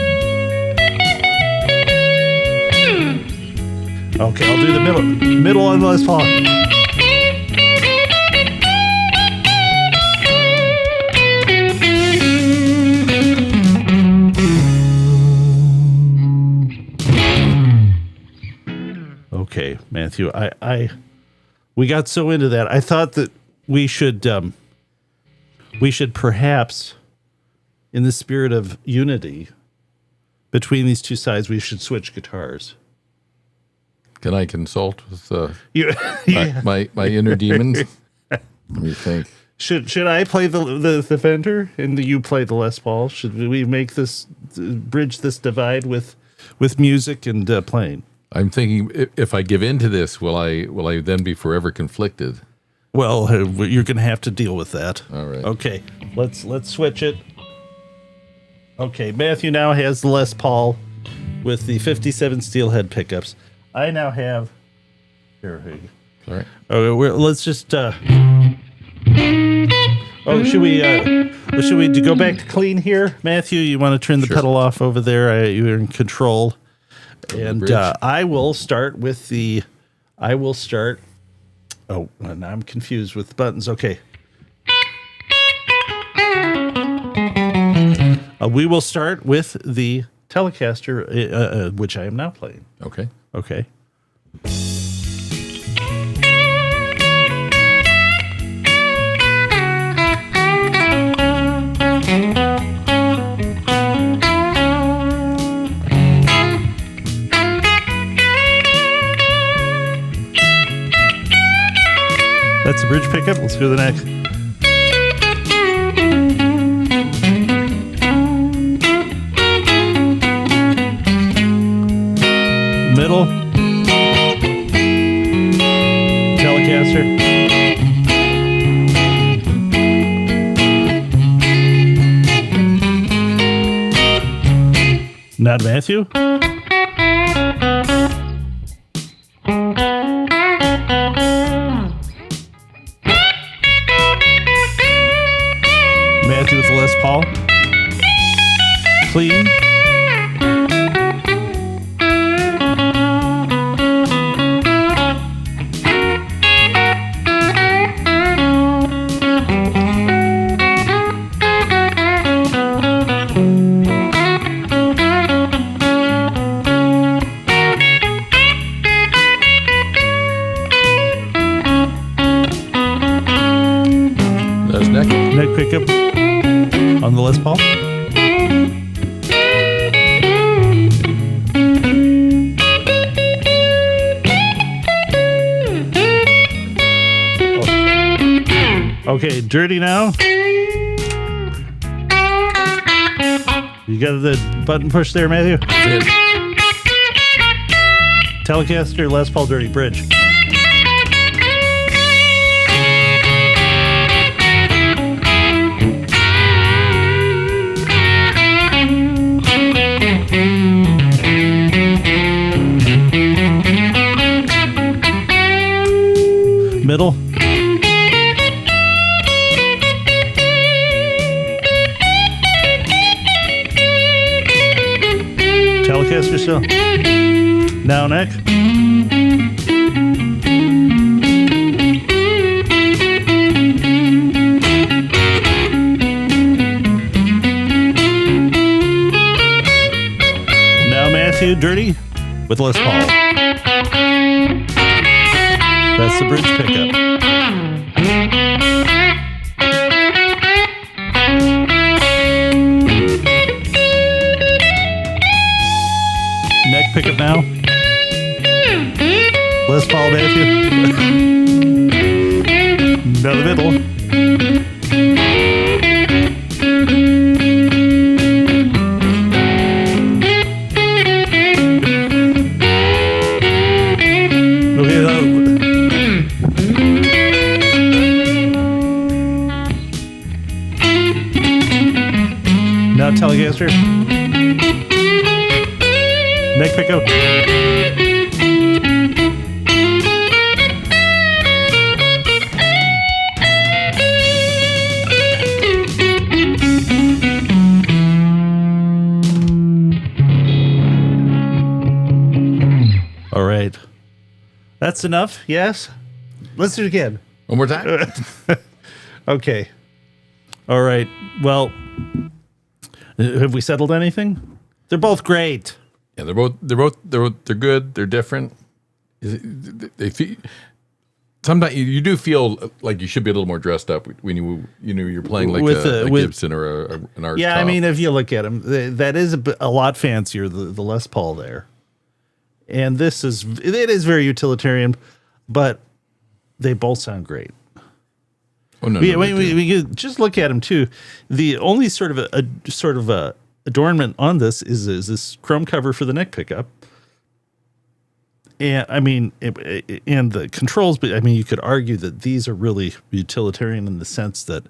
Speaker 2: Okay, I'll do the middle. Middle on the Les Paul. Okay, Matthew, we got so into that. I thought that we should perhaps, in the spirit of unity between these two sides, we should switch guitars.
Speaker 1: Can I consult with
Speaker 2: Yeah.
Speaker 1: my inner demons? Let me think.
Speaker 2: Should I play the Fender and you play the Les Paul? Should we make this bridge this divide with music and playing?
Speaker 1: I'm thinking if I give in to this, will I then be forever conflicted?
Speaker 2: Well, you're going to have to deal with that.
Speaker 1: All right.
Speaker 2: Okay, let's switch it. Okay, Matthew now has the Les Paul with the 57 steelhead pickups. I now have here.
Speaker 1: All right.
Speaker 2: Okay, let's just. Should we go back to clean here, Matthew? You want to turn the
Speaker 1: Sure.
Speaker 2: pedal off over there? You're in control. And
Speaker 1: bridge.
Speaker 2: I will start with the. Oh, and I'm confused with the buttons. Okay. We will start with the Telecaster, which I am now playing.
Speaker 1: Okay.
Speaker 2: Okay. That's the bridge pickup. Let's go to the next. Middle. Telecaster. Not Matthew. Matthew with the Les Paul. Clean. Neck pickup on the Les Paul. Okay, dirty now. You got the button push there, Matthew?
Speaker 1: That's it.
Speaker 2: Telecaster, Les Paul, dirty bridge. Middle. Telecaster still. Now neck. Now Matthew, dirty with Les Paul. That's the bridge pickup. Neck pickup now. Les Paul, Matthew. Now the middle. Now Telecaster. Neck pickup. All right. That's enough, yes? Let's do it again.
Speaker 1: One more time.
Speaker 2: Okay. All right. Well, have we settled anything? They're both great.
Speaker 1: Yeah, they're good. They're different. They feel sometimes you do feel like you should be a little more dressed up when you're playing like a Gibson or an Arch.
Speaker 2: Yeah,
Speaker 1: Top.
Speaker 2: I mean, if you look at them, that is a lot fancier, the Les Paul there, and it is very utilitarian, but they both sound great.
Speaker 1: Oh no,
Speaker 2: We could just look at them too. The only sort of a adornment on this is this chrome cover for the neck pickup. And I mean, and the controls, but I mean, you could argue that these are really utilitarian in the sense that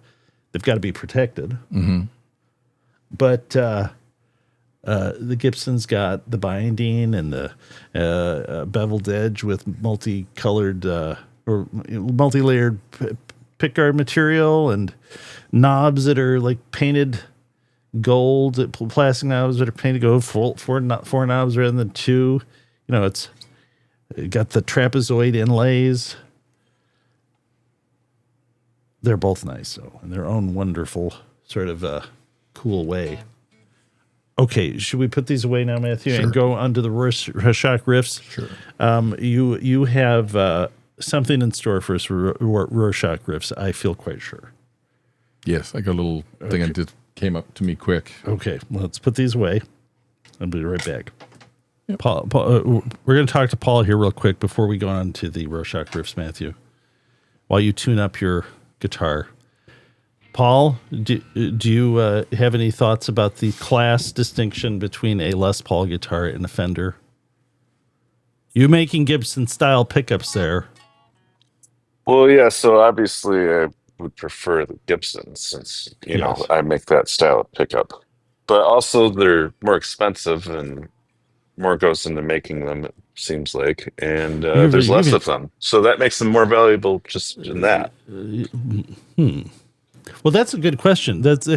Speaker 2: they've got to be protected.
Speaker 1: Mm-hmm.
Speaker 2: But the Gibson's got the binding and the beveled edge with multicolored or multi-layered pickguard material and knobs that are like painted gold, plastic knobs that are painted gold, four knobs rather than two. You know, it's got the trapezoid inlays. They're both nice, though, in their own wonderful sort of cool way. Okay, should we put these away now, Matthew, and go onto the Rorschach riffs?
Speaker 1: Sure.
Speaker 2: You have something in store for us, Rorschach riffs. I feel quite sure.
Speaker 1: Yes, I got a little thing that just came up to me quick.
Speaker 2: Okay, let's put these away. I'll be right back. Yep. Paul, we're going to talk to Paul here real quick before we go on to the Rorschach riffs, Matthew. While you tune up your guitar, Paul, do you have any thoughts about the class distinction between a Les Paul guitar and a Fender? You making Gibson style pickups there?
Speaker 3: Well, yeah. So obviously, I would prefer the Gibson since you know I make that style of pickup. But also, they're more expensive and more goes into making them. It seems like, and there's less of them, so that makes them more valuable. Just in that.
Speaker 2: Well, that's a good question. That's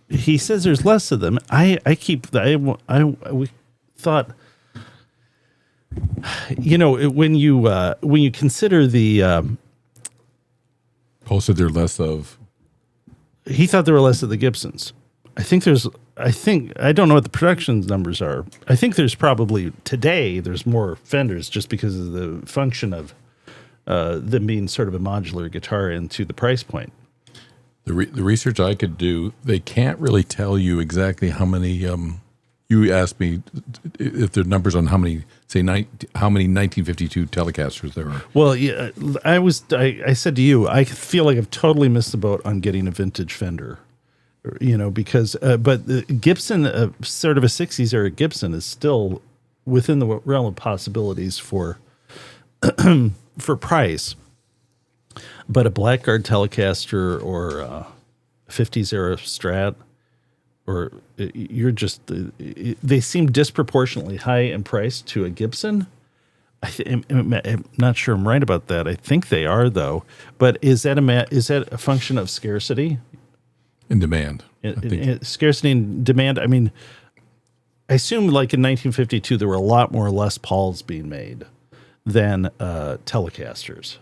Speaker 2: he says there's less of them. We thought, you know, when you consider the
Speaker 1: Paul said there are less of.
Speaker 2: He thought there were less of the Gibsons. I don't know what the production numbers are. I think there's probably today there's more Fenders just because of the function of them being sort of a modular guitar into the price point.
Speaker 1: The research I could do, they can't really tell you exactly how many. You asked me if there are numbers on how many, say, how many 1952 Telecasters there are.
Speaker 2: Well, yeah, I said to you, I feel like I've totally missed the boat on getting a vintage Fender, because but the Gibson, sort of a '60s era Gibson, is still within the realm of possibilities for price. But a Blackguard Telecaster or a '50s era Strat, or they seem disproportionately high in price to a Gibson. I'm not sure I'm right about that. I think they are, though. But is that a function of scarcity?
Speaker 1: In demand.
Speaker 2: Scarcity and demand. I mean, I assume like in 1952, there were a lot more Les Pauls being made than Telecasters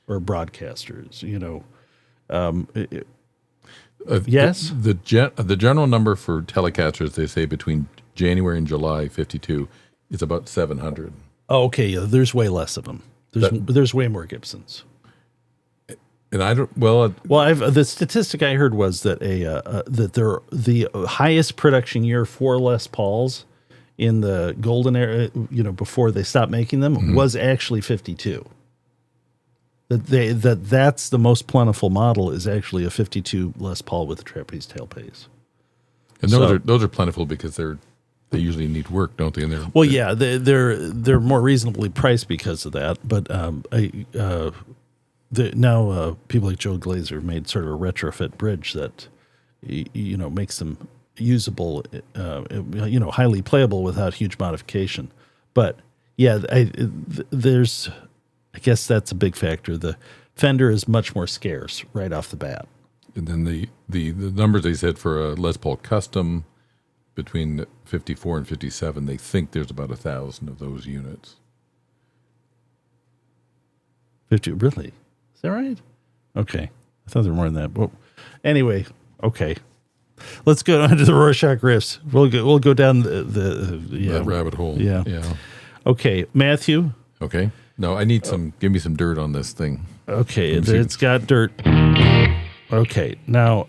Speaker 2: or broadcasters, yes.
Speaker 1: The general number for Telecasters, they say between January and July '52, is about 700.
Speaker 2: Oh, okay. Yeah, there's way less of them. There's way more Gibsons.
Speaker 1: And I don't. Well,
Speaker 2: the statistic I heard was that the highest production year for Les Pauls in the golden era, before they stopped making them, was actually '52. That's the most plentiful model is actually a '52 Les Paul with a trapeze tailpiece.
Speaker 1: And those are plentiful because they usually need work, don't they? And
Speaker 2: they're more reasonably priced because of that. But now people like Joe Glazer made sort of a retrofit bridge that makes them usable, highly playable without huge modification. But yeah, I guess that's a big factor. The Fender is much more scarce right off the bat.
Speaker 1: And then the numbers they said for a Les Paul Custom between '54 and '57, they think there's about 1,000 of those units.
Speaker 2: 50, really? Is that right? Okay. I thought there were more than that. Well, anyway, okay. Let's go on to the Rorschach riffs. We'll go down
Speaker 1: that rabbit hole.
Speaker 2: Yeah. Okay, Matthew.
Speaker 1: Okay. No, I need give me some dirt on this thing.
Speaker 2: Okay, it's got dirt. Okay, now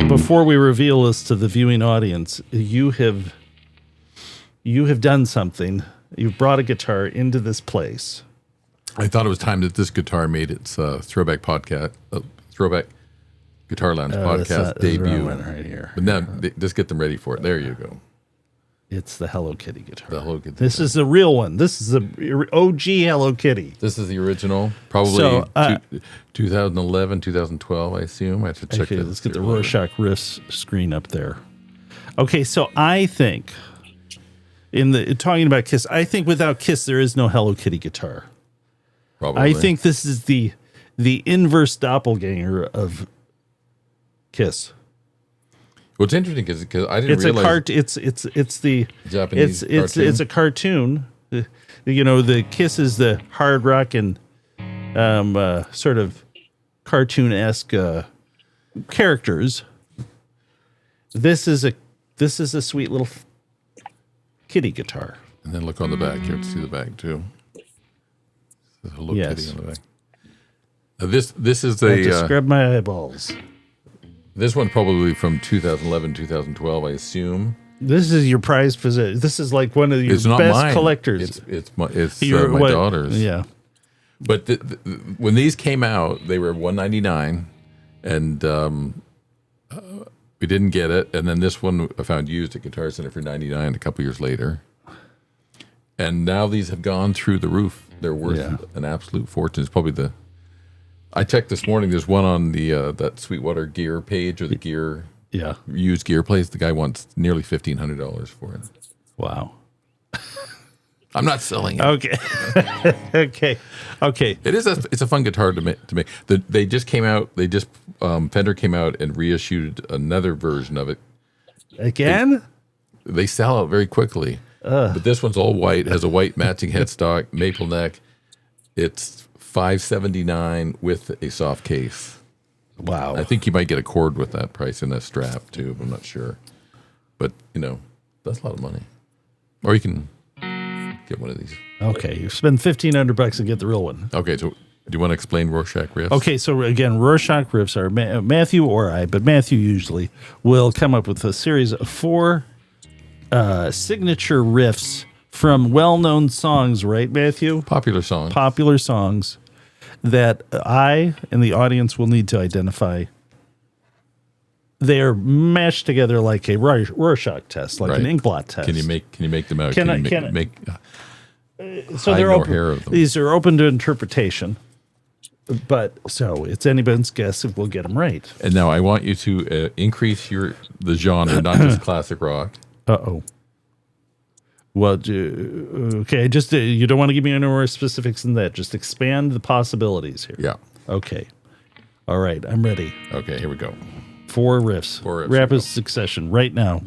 Speaker 2: before we reveal this to the viewing audience, you have done something. You've brought a guitar into this place.
Speaker 1: I thought it was time that this guitar made its throwback Guitar Lounge podcast debut.
Speaker 2: Right here.
Speaker 1: But now, just get them ready for it. There you go.
Speaker 2: It's the Hello Kitty guitar.
Speaker 1: The Hello Kitty.
Speaker 2: This is the real one. This is the OG Hello Kitty.
Speaker 1: This is the original. Probably 2011, 2012, I assume. I have to check.
Speaker 2: Okay, let's get the Rorschach riffs screen up there. Okay, so I think talking about Kiss, I think without Kiss there is no Hello Kitty guitar.
Speaker 1: Probably.
Speaker 2: I think this is the inverse doppelganger of Kiss.
Speaker 1: What's interesting is because I didn't realize
Speaker 2: it's the
Speaker 1: Japanese cartoon.
Speaker 2: It's a cartoon. The Kiss is the hard rock and sort of cartoon-esque characters. This is a sweet little kitty guitar.
Speaker 1: And then look on the back. You have to see the back too. There's a Hello Kitty on the back. Now this is
Speaker 2: I just grabbed my eyeballs.
Speaker 1: This one probably from 2011, 2012, I assume.
Speaker 2: This is your prized possession. This is like one of your best collectors.
Speaker 1: It's my daughter's.
Speaker 2: Yeah.
Speaker 1: But when these came out, they were $199, and we didn't get it. And then this one I found used at Guitar Center for $99 a couple years later. And now these have gone through the roof. They're worth an absolute fortune. It's probably I checked this morning. There's one on the that Sweetwater Gear page or the gear used gear place. The guy wants nearly $1,500 for it.
Speaker 2: Wow.
Speaker 1: I'm not selling it.
Speaker 2: Okay. Okay.
Speaker 1: It's a fun guitar to make. They just came out. Fender came out and reissued another version of it.
Speaker 2: Again?
Speaker 1: They sell out very quickly. But this one's all white. Has a white matching headstock, maple neck. It's $579 with a soft case.
Speaker 2: Wow.
Speaker 1: I think you might get a cord with that price in that strap too. I'm not sure, but that's a lot of money. Or you can get one of these.
Speaker 2: Okay, you spend $1,500 and get the real one.
Speaker 1: Okay, so Do you want to explain Rorschach riffs?
Speaker 2: Okay, so again, Rorschach riffs are Matthew or I, but Matthew usually will come up with a series of 4 signature riffs from well-known songs, right, Matthew?
Speaker 1: Popular song.
Speaker 2: Popular songs that I and the audience will need to identify. They're mashed together like a Rorschach test, like an ink blot test.
Speaker 1: Can you make them out?
Speaker 2: Can I-
Speaker 1: you
Speaker 2: can I-
Speaker 1: make
Speaker 2: so
Speaker 1: hide
Speaker 2: they're
Speaker 1: nor
Speaker 2: open,
Speaker 1: hair of them.
Speaker 2: These are open to interpretation, but so it's anybody's guess if we'll get them right.
Speaker 1: And now I want you to increase the genre, not just classic rock.
Speaker 2: Uh-oh. Well, okay, just you don't want to give me any more specifics than that. Just expand the possibilities here.
Speaker 1: Yeah.
Speaker 2: Okay. All right, I'm ready.
Speaker 1: Okay, here we go.
Speaker 2: 4 riffs.
Speaker 1: 4 riffs,
Speaker 2: Rapid
Speaker 1: here we go.
Speaker 2: succession right now.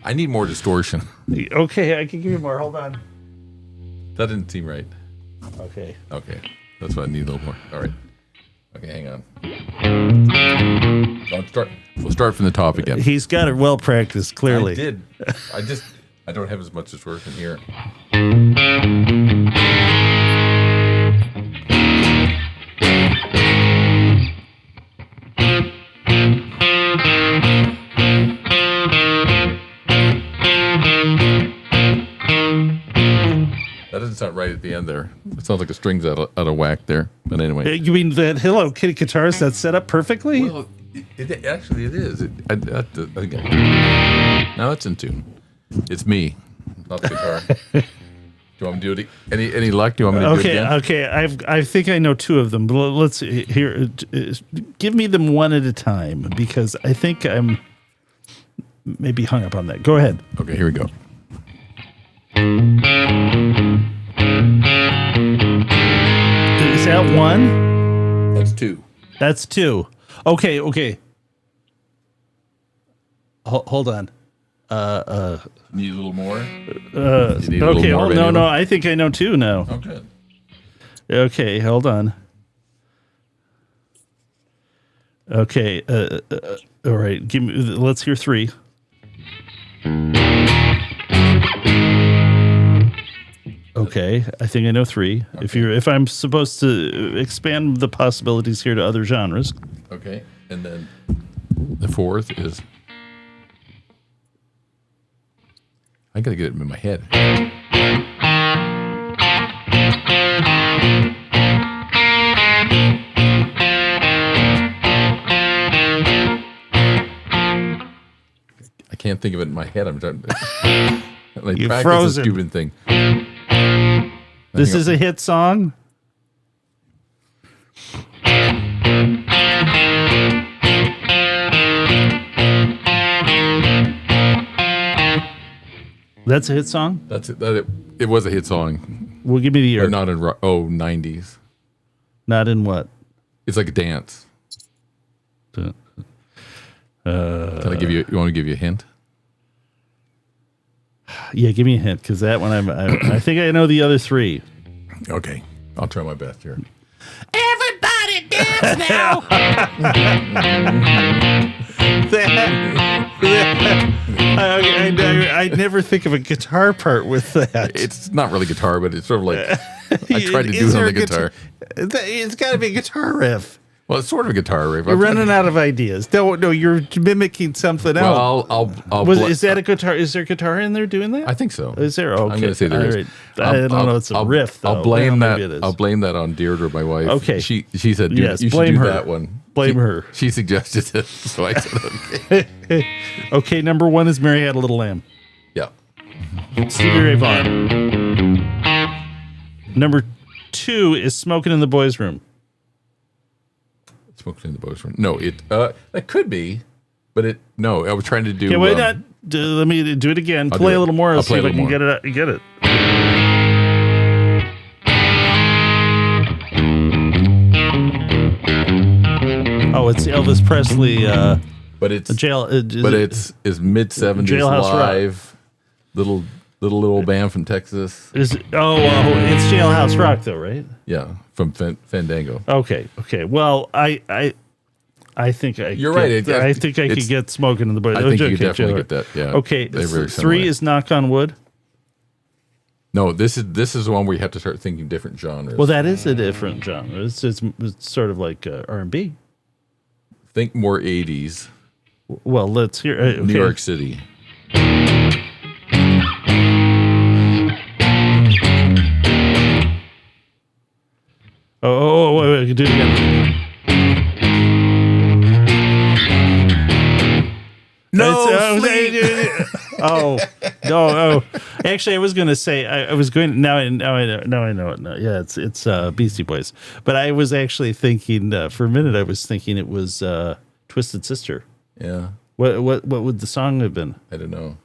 Speaker 1: I need more distortion.
Speaker 2: Okay, I can give you more. Hold on.
Speaker 1: That didn't seem right.
Speaker 2: Okay.
Speaker 1: Okay, that's what I need a little more. All right. Okay, hang on. We'll start from the top again.
Speaker 2: He's got it well practiced, clearly.
Speaker 1: I did. I don't have as much distortion here. That doesn't sound right at the end there. It sounds like a string's out of whack there. But anyway.
Speaker 2: You mean that Hello Kitty guitar is that set up perfectly?
Speaker 1: Well, actually it is. I think now it's in tune. It's me, not the guitar. Do you want me to do it? Any luck? Do you want me to do it again?
Speaker 2: Okay. I think I know 2 of them. But let's here. Give me them one at a time because I think I'm maybe hung up on that. Go ahead.
Speaker 1: Okay, here we go.
Speaker 2: Is that 1?
Speaker 1: That's 2.
Speaker 2: That's 2. Okay. Hold on.
Speaker 1: Need a little more?
Speaker 2: Okay.
Speaker 1: more of any of them?
Speaker 2: I think I know 2 now.
Speaker 1: Oh, good.
Speaker 2: Okay, hold on. Okay. All right. Give me. Let's hear 3. Okay, I think I know 3.
Speaker 1: Okay.
Speaker 2: If I'm supposed to expand the possibilities here to other genres,
Speaker 1: Okay, and then the 4th is. I gotta get it in my head. I can't think of it in my head. I'm trying to. Like,
Speaker 2: You've
Speaker 1: practice
Speaker 2: frozen.
Speaker 1: a stupid thing.
Speaker 2: this is a hit song. That's a hit song.
Speaker 1: That's it. It was a hit song,
Speaker 2: Well, give me the year.
Speaker 1: but not in 90s.
Speaker 2: Not in what?
Speaker 1: It's like a dance. Can I give you? You want to give you a hint?
Speaker 2: Yeah, give me a hint because that one I think I know the other 3.
Speaker 1: Okay, I'll try my best here.
Speaker 4: Everybody dance now.
Speaker 2: I never think of a guitar part with that.
Speaker 1: It's not really guitar, but it's sort of like I tried to do
Speaker 2: Is
Speaker 1: it on
Speaker 2: there
Speaker 1: the
Speaker 2: a
Speaker 1: guitar.
Speaker 2: It's got to be a guitar riff.
Speaker 1: Well, it's sort of a guitar riff.
Speaker 2: You're running out of ideas. No, you're mimicking something else.
Speaker 1: Well, I'll
Speaker 2: Is that a guitar? Is there a guitar in there doing that?
Speaker 1: I think so.
Speaker 2: Is there? Okay.
Speaker 1: I'm going to say there
Speaker 2: All
Speaker 1: is.
Speaker 2: right. I don't know. It's a riff. Though.
Speaker 1: I'll blame
Speaker 2: Well,
Speaker 1: that.
Speaker 2: maybe it is.
Speaker 1: I'll blame that on Deirdre, my wife.
Speaker 2: Okay.
Speaker 1: She said
Speaker 2: Yes,
Speaker 1: you should
Speaker 2: blame
Speaker 1: do
Speaker 2: her.
Speaker 1: that one.
Speaker 2: Blame her.
Speaker 1: She suggested it, so I said okay.
Speaker 2: Okay. Number 1 is Mary Had a Little Lamb.
Speaker 1: Yeah.
Speaker 2: Stevie Ray Vaughan. Number 2 is Smoking in the Boys' Room.
Speaker 1: Smoking in the boys room. No, that could be, but it. No, I was trying to do.
Speaker 2: Okay, wait. Let me do it again.
Speaker 1: I'll
Speaker 2: Play
Speaker 1: do
Speaker 2: a
Speaker 1: it.
Speaker 2: little more.
Speaker 1: I'll
Speaker 2: See
Speaker 1: play
Speaker 2: if
Speaker 1: a
Speaker 2: I can
Speaker 1: little
Speaker 2: get it. Oh, it's Elvis Presley.
Speaker 1: But it's
Speaker 2: Jail.
Speaker 1: but it's mid 70s
Speaker 2: Jailhouse Rock.
Speaker 1: live. Little little band from Texas.
Speaker 2: Is it, it's Jailhouse Rock though, right?
Speaker 1: Yeah, from Fandango.
Speaker 2: Okay. Well, I think I.
Speaker 1: You're
Speaker 2: get,
Speaker 1: right.
Speaker 2: I think I could get Smoking in the Boys.
Speaker 1: I think you could definitely get that. Yeah.
Speaker 2: Okay.
Speaker 1: They're very
Speaker 2: 3
Speaker 1: similar.
Speaker 2: is Knock on Wood.
Speaker 1: No, this is the one where you have to start thinking different genres.
Speaker 2: Well, that is a different genre. It's sort of like R&B.
Speaker 1: Think more 80s,
Speaker 2: Well, let's hear. Okay.
Speaker 1: New York City.
Speaker 2: Oh, wait, do it again.
Speaker 1: No,
Speaker 2: Oh no! Actually, I was going to say I was going now. I know it. No, yeah, it's Beastie Boys. But I was actually thinking for a minute. I was thinking it was Twisted Sister.
Speaker 1: Yeah,
Speaker 2: What would the song have been?
Speaker 1: I don't know.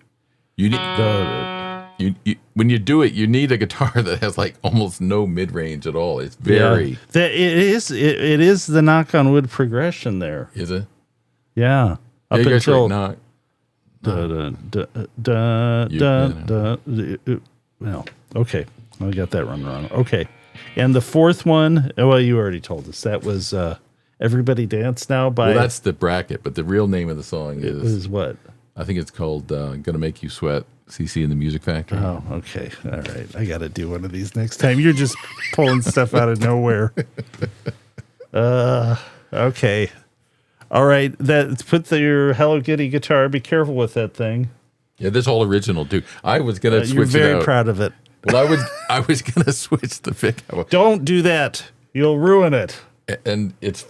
Speaker 1: You need you when you do it, you need a guitar that has like almost no mid range at all. It's very
Speaker 2: That it is the Knock on Wood progression there.
Speaker 1: is it?
Speaker 2: Yeah, up
Speaker 1: Yeah, you guys
Speaker 2: until
Speaker 1: right, knock.
Speaker 2: Well, okay, I got that one wrong. Okay, and the fourth one. Well, you already told us that was "Everybody Dance Now" by.
Speaker 1: Well, that's the bracket, but the real name of the song is
Speaker 2: what?
Speaker 1: I think it's called "Gonna Make You Sweat." CC and the Music Factory.
Speaker 2: Oh, okay, all right. I got to do one of these next time. You're just pulling stuff out of nowhere. Okay. All right, put your Hello Kitty guitar. Be careful with that thing.
Speaker 1: Yeah, this whole original too. I was gonna switch
Speaker 2: You're very
Speaker 1: it out.
Speaker 2: proud of it.
Speaker 1: Well, I was gonna switch the pick out.
Speaker 2: Don't do that. You'll ruin it.
Speaker 1: And it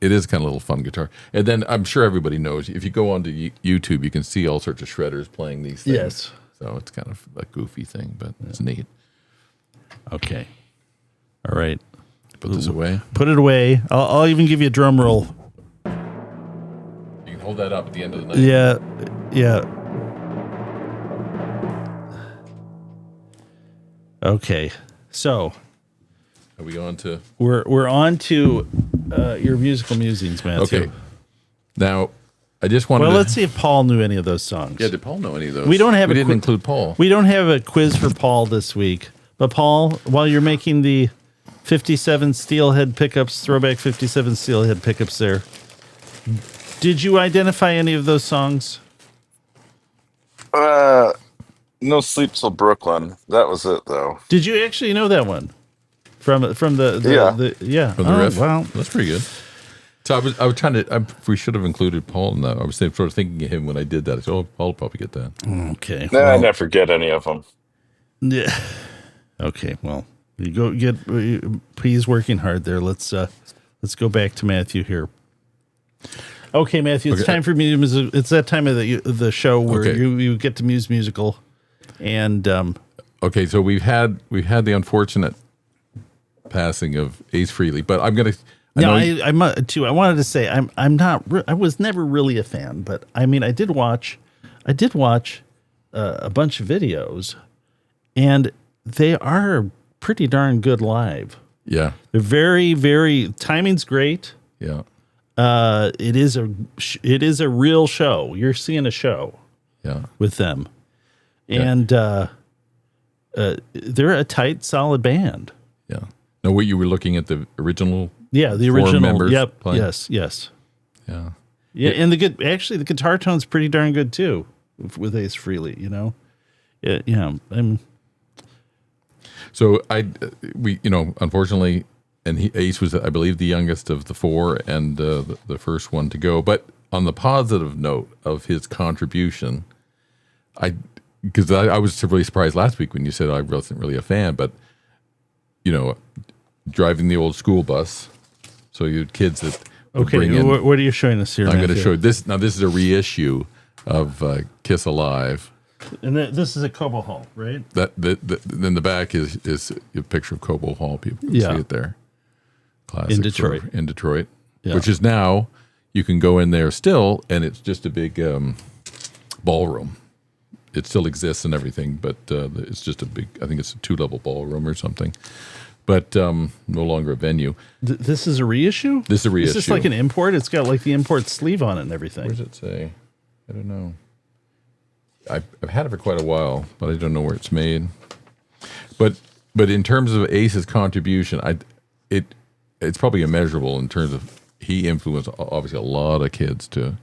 Speaker 1: is kind of a little fun guitar. And then I'm sure everybody knows if you go onto YouTube, you can see all sorts of shredders playing these things.
Speaker 2: Yes.
Speaker 1: So it's kind of a goofy thing, but it's neat.
Speaker 2: Okay. All right.
Speaker 1: Put this away.
Speaker 2: Put it away. I'll even give you a drum roll.
Speaker 1: You can hold that up at the end of the night.
Speaker 2: Yeah. Okay. So
Speaker 1: Are we on to?
Speaker 2: we're on to your musical musings, Matthew.
Speaker 1: Okay. Now, I just wanted.
Speaker 2: Well,
Speaker 1: to,
Speaker 2: let's see if Paul knew any of those songs.
Speaker 1: Yeah, did Paul know any of those?
Speaker 2: We don't have
Speaker 1: We
Speaker 2: a
Speaker 1: didn't
Speaker 2: qui-
Speaker 1: include Paul.
Speaker 2: We don't have a quiz for Paul this week. But Paul, while you're making the 57 Steelhead pickups, throwback 57 Steelhead pickups there, did you identify any of those songs?
Speaker 3: No Sleep Till Brooklyn. That was it, though.
Speaker 2: Did you actually know that one? From the
Speaker 1: From the riff.
Speaker 2: Wow.
Speaker 1: That's pretty good. So I was trying to. We should have included Paul in that. I was sort of thinking of him when I did that. I said, "Oh, Paul will probably get that."
Speaker 2: Okay.
Speaker 3: Nah, I never get any of them.
Speaker 2: Yeah. Okay. Well, you go get. He's working hard there. Let's go back to Matthew here. Okay, Matthew. It's
Speaker 1: Okay.
Speaker 2: time for music. It's that time of the show where
Speaker 1: Okay.
Speaker 2: you get to muse musical, and
Speaker 1: Okay, so we've had the unfortunate passing of Ace Frehley, but I'm gonna.
Speaker 2: I wanted to say I'm not. I was never really a fan, but I mean I did watch a bunch of videos, and they are pretty darn good live.
Speaker 1: Yeah,
Speaker 2: They're very, very timing's great.
Speaker 1: yeah,
Speaker 2: It is a real show. You're seeing a show
Speaker 1: yeah.
Speaker 2: with them, and they're a tight, solid band.
Speaker 1: Yeah. No, what you were looking at the original?
Speaker 2: Yeah, the
Speaker 1: Four
Speaker 2: original.
Speaker 1: members
Speaker 2: Yep.
Speaker 1: playing.
Speaker 2: Yes.
Speaker 1: Yeah.
Speaker 2: Yeah, and the guitar tone's pretty darn good too with Ace Frehley. You know. Yeah.
Speaker 1: So unfortunately, and Ace was, I believe, the youngest of the four and the first one to go. But on the positive note of his contribution, because I was really surprised last week when you said I wasn't really a fan, but driving the old school bus, so you had kids that would
Speaker 2: Okay.
Speaker 1: bring in.
Speaker 2: What are you showing us here?
Speaker 1: I'm going to
Speaker 2: Matthew?
Speaker 1: show this. Now, this is a reissue of Kiss Alive.
Speaker 2: And this is at Cobo Hall, right?
Speaker 1: Then the back is a picture of Cobo Hall. People can
Speaker 2: Yeah.
Speaker 1: see it there. Classic
Speaker 2: In Detroit.
Speaker 1: in Detroit,
Speaker 2: Yeah.
Speaker 1: which is now you can go in there still, and it's just a big ballroom. It still exists and everything, but it's just a big. I think it's a 2-level ballroom or something, but no longer a venue.
Speaker 2: This is a reissue?
Speaker 1: This is a reissue.
Speaker 2: Is this like an import? It's got like the import sleeve on it and everything.
Speaker 1: Where does it say? I don't know. I've had it for quite a while, but I don't know where it's made. But in terms of Ace's contribution, it's probably immeasurable in terms of he influenced obviously a lot of kids to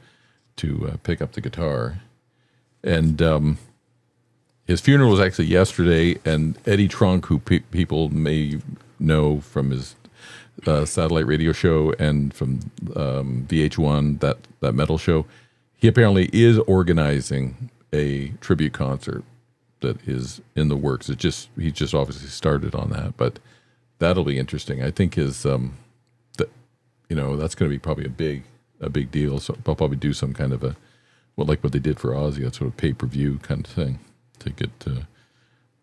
Speaker 1: pick up the guitar, and his funeral was actually yesterday. And Eddie Trunk, who people may know from his satellite radio show and from VH1, that metal show, he apparently is organizing a tribute concert that is in the works. He just obviously started on that, but that'll be interesting. I think that's going to be probably a big deal. So I'll probably do some kind of what they did for Ozzy, a sort of pay-per-view kind of thing to get.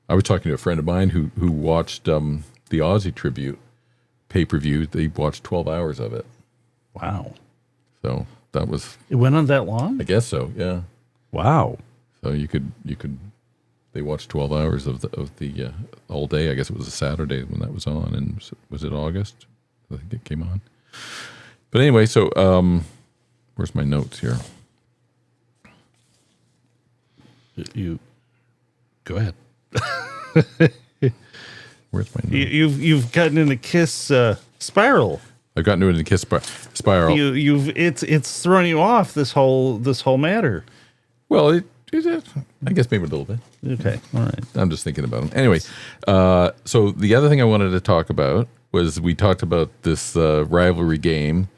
Speaker 1: I was talking to a friend of mine who watched the Ozzy tribute pay-per-view. They watched 12 hours of it.
Speaker 2: Wow.
Speaker 1: So that was.
Speaker 2: It went on that long?
Speaker 1: I guess so. Yeah.
Speaker 2: Wow.
Speaker 1: So you could. They watched 12 hours of the all day. I guess it was a Saturday when that was on, and was it August? I think it came on. But anyway, so where's my notes here?
Speaker 2: You go ahead.
Speaker 1: Where's my notes?
Speaker 2: You've gotten in a Kiss spiral.
Speaker 1: I've gotten into the Kiss spiral.
Speaker 2: It's thrown you off this whole matter.
Speaker 1: Well, I guess maybe a little bit.
Speaker 2: Okay, all right.
Speaker 1: I'm just thinking about them. Anyway, so the other thing I wanted to talk about was we talked about this rivalry game,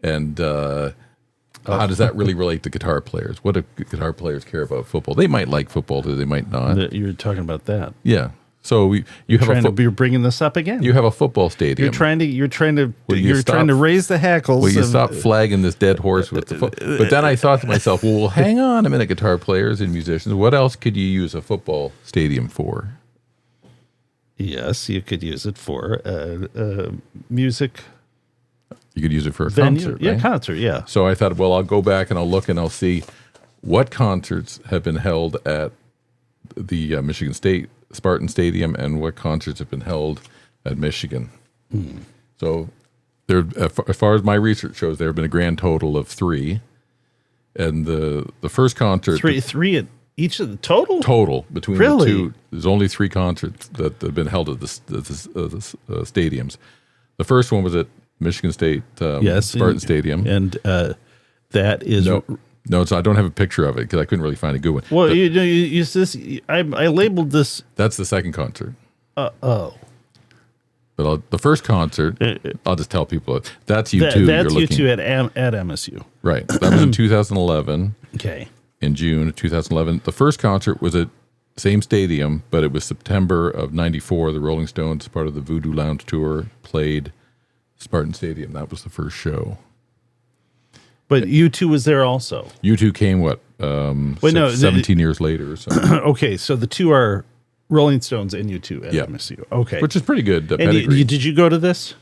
Speaker 1: and how does that really relate to guitar players? What do guitar players care about football? They might like football, they might not.
Speaker 2: You're talking about that.
Speaker 1: Yeah. So
Speaker 2: you're bringing this up again.
Speaker 1: You have a football stadium.
Speaker 2: You're trying to raise the hackles.
Speaker 1: Will you stop flagging this dead horse with the But then I thought to myself, well, hang on a minute, guitar players and musicians. What else could you use a football stadium for?
Speaker 2: Yes, you could use it for music.
Speaker 1: You could use it for a
Speaker 2: venue.
Speaker 1: concert.
Speaker 2: Yeah,
Speaker 1: right?
Speaker 2: concert. Yeah.
Speaker 1: So I thought, well, I'll go back and I'll look and I'll see what concerts have been held at the Michigan State Spartan Stadium and what concerts have been held at Michigan. So there, as far as my research shows, there have been a grand total of 3. And the first concert...
Speaker 2: Three at each of the total?
Speaker 1: Total. Between
Speaker 2: really?
Speaker 1: the two. There's only 3 concerts that have been held at the stadiums. The first one was at Michigan State Spartan Stadium.
Speaker 2: And that is...
Speaker 1: No, I don't have a picture of it because I couldn't really find a good one.
Speaker 2: Well, I labeled this.
Speaker 1: That's the second concert.
Speaker 2: Oh.
Speaker 1: But the first concert, I'll just tell people, that's U2.
Speaker 2: That's U2 at MSU.
Speaker 1: Right. That was in 2011.
Speaker 2: Okay.
Speaker 1: In June of 2011. The first concert was at same stadium, but it was September of 94. The Rolling Stones, part of the Voodoo Lounge tour, played Spartan Stadium. That was the first show.
Speaker 2: But U2 was there also.
Speaker 1: U2 came 17 years later or something.
Speaker 2: Okay, so the two are Rolling Stones and U2 at MSU. Okay,
Speaker 1: which is pretty good.
Speaker 2: And did you go to this?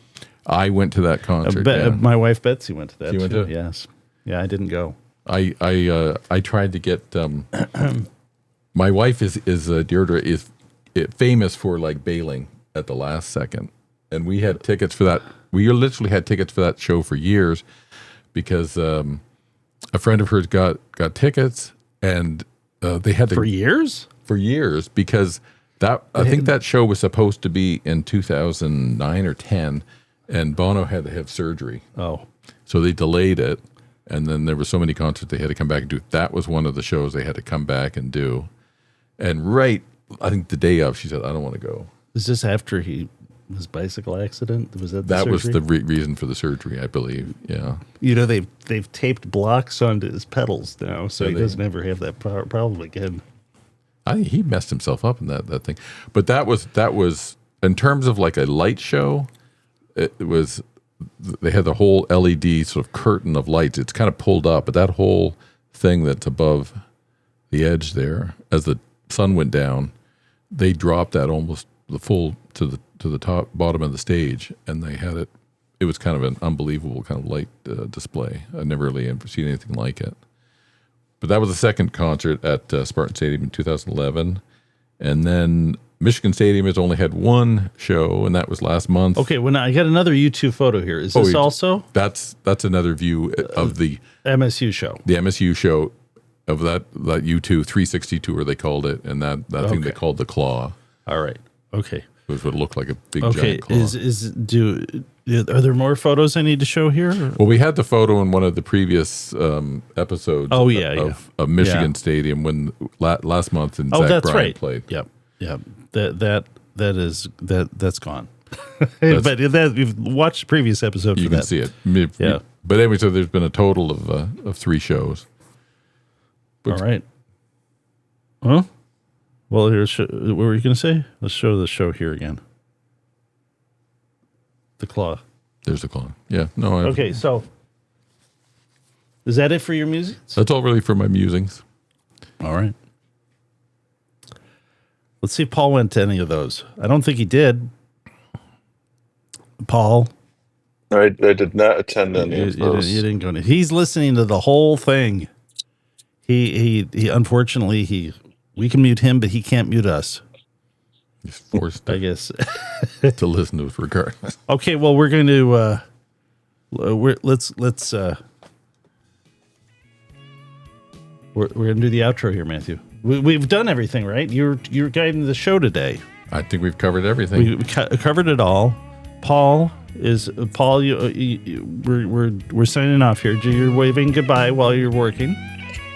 Speaker 1: I went to that concert.
Speaker 2: My wife Betsy went to that.
Speaker 1: She went to?
Speaker 2: Yes. Yeah, I didn't go.
Speaker 1: I tried to get. My wife is Deirdre is famous for like bailing at the last second, and we had tickets for that. We literally had tickets for that show for years. Because a friend of hers got tickets, and they had
Speaker 2: for years
Speaker 1: because I think that show was supposed to be in 2009 or 10, and Bono had to have surgery.
Speaker 2: Oh,
Speaker 1: so they delayed it, and then there were so many concerts they had to come back and do. That was one of the shows they had to come back and do, and I think the day of, she said, "I don't want to go."
Speaker 2: Is this after his bicycle accident? Was that
Speaker 1: that was the reason for the surgery, I believe. Yeah.
Speaker 2: They've taped blocks onto his pedals now, so he doesn't ever have that problem again.
Speaker 1: I think he messed himself up in that thing. But that was in terms of like a light show. It was they had the whole LED sort of curtain of lights. It's kind of pulled up, but that whole thing that's above the edge there, as the sun went down, they dropped that almost the full to the bottom of the stage, and they had it. It was kind of an unbelievable kind of light display. I've never really seen anything like it. But that was the second concert at Spartan Stadium in 2011, and then Michigan Stadium has only had one show, and that was last month.
Speaker 2: Okay, well, now I got another U2 photo here. Is this also?
Speaker 1: That's another view of the
Speaker 2: MSU show.
Speaker 1: The MSU show. of that U2 360 tour, they called it, and that thing they called the Claw.
Speaker 2: All right. Okay.
Speaker 1: Which would look like a big
Speaker 2: Okay.
Speaker 1: giant claw.
Speaker 2: Are there more photos I need to show here?
Speaker 1: Well, we had the photo in one of the previous episodes.
Speaker 2: Oh, yeah,
Speaker 1: of Michigan Stadium when last month and
Speaker 2: Oh,
Speaker 1: Zach
Speaker 2: that's
Speaker 1: Bryan
Speaker 2: right.
Speaker 1: played.
Speaker 2: Yep. That's gone. But you've watched the previous episode.
Speaker 1: You
Speaker 2: for
Speaker 1: can
Speaker 2: that.
Speaker 1: see it.
Speaker 2: Yeah.
Speaker 1: But anyway, so there's been a total of 3 shows.
Speaker 2: All right. Huh? Well, here's what were you going to say? Let's show the show here again. The Claw.
Speaker 1: There's the Claw. Yeah. No.
Speaker 2: Okay, so is that it for your music?
Speaker 1: That's all really for my musings.
Speaker 2: All right. Let's see if Paul went to any of those. I don't think he did. Paul,
Speaker 3: I did not attend any of those.
Speaker 2: you didn't go. He's listening to the whole thing. He unfortunately we can mute him, but he can't mute us.
Speaker 1: He's forced
Speaker 2: I guess.
Speaker 1: to listen to us regardless.
Speaker 2: Okay, well we're going to let's we're going to do the outro here, Matthew. We've done everything, right? You're guiding the show today.
Speaker 1: I think we've covered everything.
Speaker 2: We covered it all. Paul. We're signing off here. You're waving goodbye while you're working.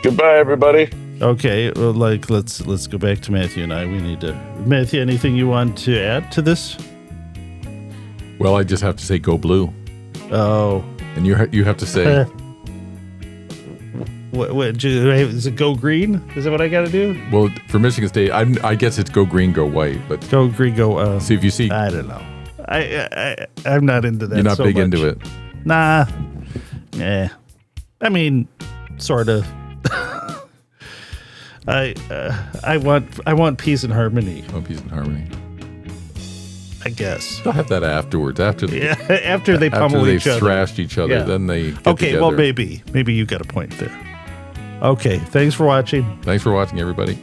Speaker 3: Goodbye, everybody.
Speaker 2: Okay, well, let's go back to Matthew and I. We need to Matthew. Anything you want to add to this?
Speaker 1: Well, I just have to say go blue,
Speaker 2: Oh,
Speaker 1: and you have to say
Speaker 2: what is it? Go green? Is that what I got to do?
Speaker 1: well for Michigan State. I guess it's go green, go white. But
Speaker 2: Go green. Go.
Speaker 1: see if you see.
Speaker 2: I don't know. I'm not into that.
Speaker 1: You're not
Speaker 2: so
Speaker 1: big
Speaker 2: much.
Speaker 1: into it.
Speaker 2: Nah. Yeah. I mean, sort of. I want peace and harmony.
Speaker 1: Oh, peace and harmony.
Speaker 2: I guess.
Speaker 1: They'll have that afterwards. After
Speaker 2: Yeah. After they pummel
Speaker 1: they've
Speaker 2: each other.
Speaker 1: thrashed each other,
Speaker 2: Yeah.
Speaker 1: then they get
Speaker 2: Okay.
Speaker 1: together.
Speaker 2: Well, maybe you got a point there. Okay. Thanks for watching.
Speaker 1: Thanks for watching, everybody.